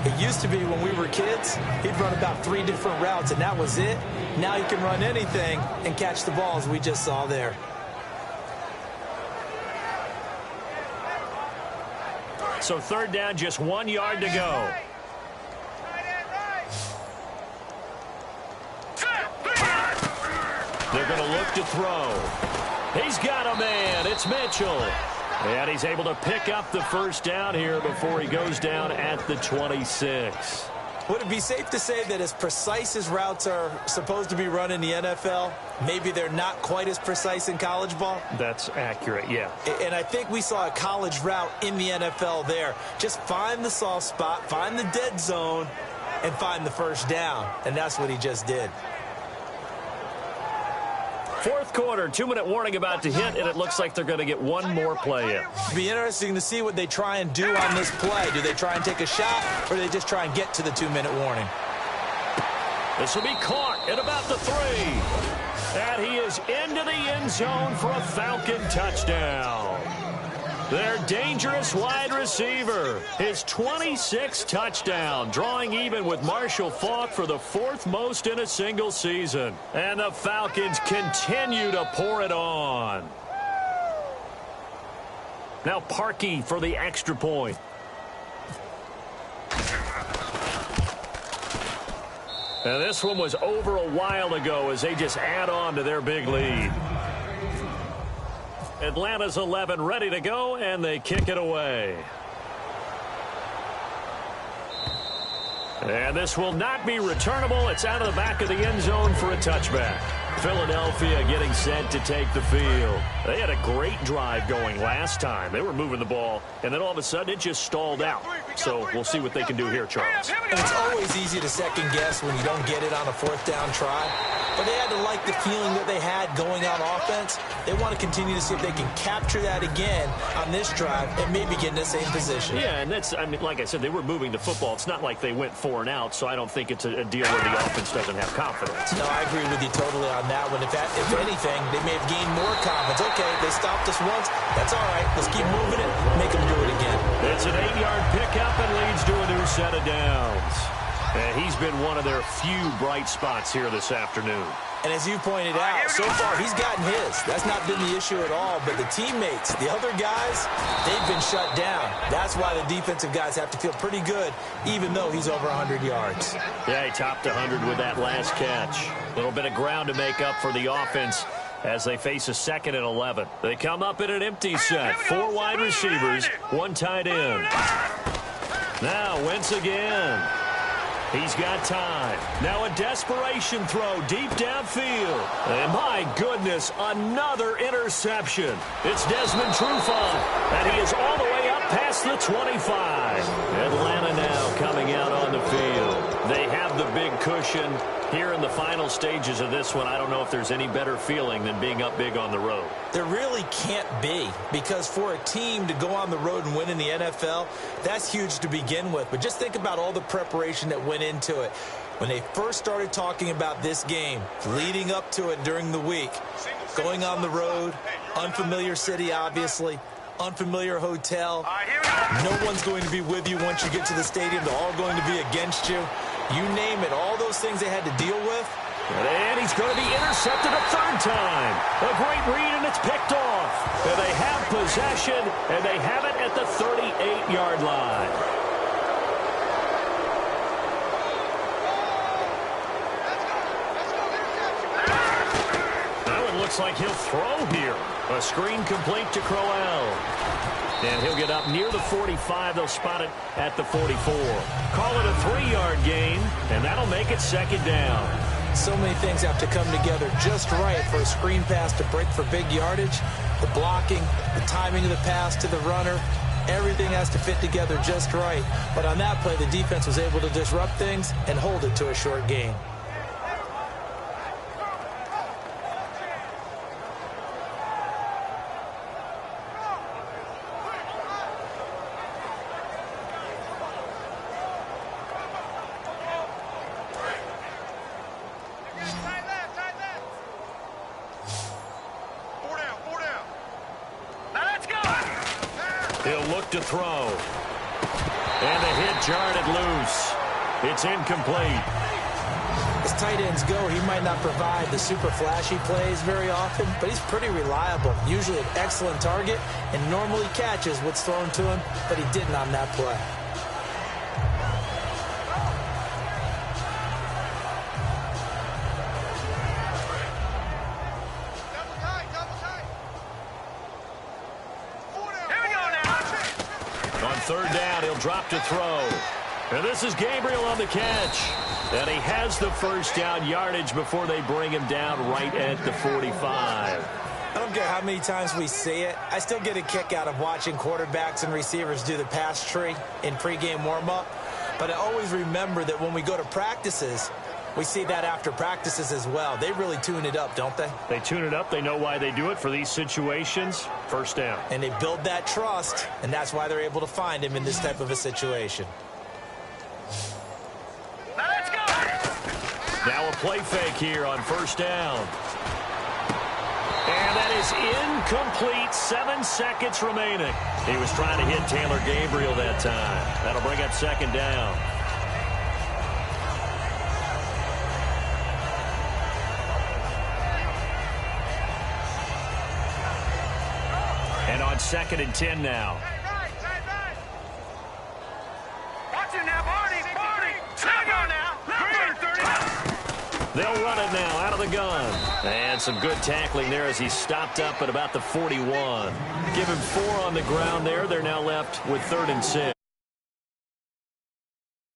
Speaker 4: it used to be when we were kids, he'd run about 3 different routes, and that was it. Now he can run anything and catch the ball, as we just saw there.
Speaker 3: So 3rd down, just 1 yard to go. They're going to look to throw. He's got a man. It's Mitchell. And he's able to pick up the 1st down here before he goes down at the 26.
Speaker 4: Would it be safe to say that as precise as routes are supposed to be run in the NFL, maybe they're not quite as precise in college ball?
Speaker 3: That's accurate, yeah.
Speaker 4: And I think we saw a college route in the NFL there. Just find the soft spot, find the dead zone, and find the 1st down. And that's what he just did.
Speaker 3: 4th quarter, 2-minute warning about to hit, and it looks like they're going to get one more play in.
Speaker 4: It'll be interesting to see what they try and do on this play. Do they try and take a shot, or do they just try and get to the 2-minute warning?
Speaker 3: This will be caught at about the 3. And he is into the end zone for a Falcon touchdown. Their dangerous wide receiver, his 26th touchdown, drawing even with Marshall Faulk for the 4th most in a single season. And the Falcons continue to pour it on. Now Parkey for the extra point. And this one was over a while ago as they just add on to their big lead. Atlanta's 11 ready to go, and they kick it away. And this will not be returnable. It's out of the back of the end zone for a touchback. Philadelphia getting set to take the field. They had a great drive going last time. They were moving the ball, and then all of a sudden it just stalled out. So we'll see what they can do here, Charles.
Speaker 4: And it's always easy to second guess when you don't get it on a fourth down try. But they had to like the feeling that they had going on offense. They want to continue to see if they can capture that again on this drive and maybe get in the same position.
Speaker 3: Yeah, and that's, I mean, like I said, they were moving the football. It's not like they went 4 and out, so I don't think it's a deal where the offense doesn't have confidence.
Speaker 4: No, I agree with you totally on that one. If anything, they may have gained more confidence. Okay, they stopped us once. That's all right. Let's keep moving it. Make them do it again.
Speaker 3: It's an 8-yard pickup and leads to a new set of downs. And he's been one of their few bright spots here this afternoon.
Speaker 4: And as you pointed out, so far he's gotten his. That's not been the issue at all. But the teammates, the other guys, they've been shut down. That's why the defensive guys have to feel pretty good, even though he's over 100 yards.
Speaker 3: Yeah, he topped 100 with that last catch. A little bit of ground to make up for the offense as they face a 2nd and 11. They come up in an empty set. 4 wide receivers, 1 tight end. Now Wentz again. He's got time. Now a desperation throw deep downfield. And my goodness, another interception. It's Desmond Trufant, and he is all the way up past the 25. Atlanta now coming out on the field. They have the big cushion. Here in the final stages of this one, I don't know if there's any better feeling than being up big on the road.
Speaker 4: There really can't be, because for a team to go on the road and win in the NFL, that's huge to begin with. But just think about all the preparation that went into it. When they first started talking about this game, leading up to it during the week, going on the road, unfamiliar city, obviously, unfamiliar hotel. No one's going to be with you once you get to the stadium. They're all going to be against you. You name it, all those things they had to deal with.
Speaker 3: And he's going to be intercepted a 3rd time. A great read, and it's picked off. And they have possession, and they have it at the 38-yard line. Now it looks like he'll throw here. A screen complete to Crowell. And he'll get up near the 45. They'll spot it at the 44. Call it a 3-yard gain, and that'll make it 2nd down.
Speaker 4: So many things have to come together just right for a screen pass to break for big yardage. The blocking, the timing of the pass to the runner, everything has to fit together just right. But on that play, the defense was able to disrupt things and hold it to a short gain.
Speaker 3: To throw. And the hit jarred it loose. It's incomplete.
Speaker 4: As tight ends go, he might not provide the super flashy plays very often, but he's pretty reliable. Usually an excellent target and normally catches what's thrown to him, but he didn't on that play.
Speaker 3: Drop to throw. And this is Gabriel on the catch. And he has the 1st down yardage before they bring him down right at the 45.
Speaker 4: I don't care how many times we see it. I still get a kick out of watching quarterbacks and receivers do the pass tree in pregame warm-up. But I always remember that when we go to practices, we see that after practices as well. They really tune it up, don't they?
Speaker 3: They tune it up. They know why they do it for these situations. 1st down.
Speaker 4: And they build that trust, and that's why they're able to find him in this type of a situation.
Speaker 5: Let's go!
Speaker 3: Now a play fake here on 1st down. And that is incomplete. 7 seconds remaining. He was trying to hit Taylor Gabriel that time. That'll bring up 2nd down. And on 2nd and 10 now.
Speaker 5: Watch it now, Barney! Barney! Go now!
Speaker 3: They'll run it now out of the gun. And some good tackling there as he stopped up at about the 41. Give him 4 on the ground there. They're now left with 3rd and 6.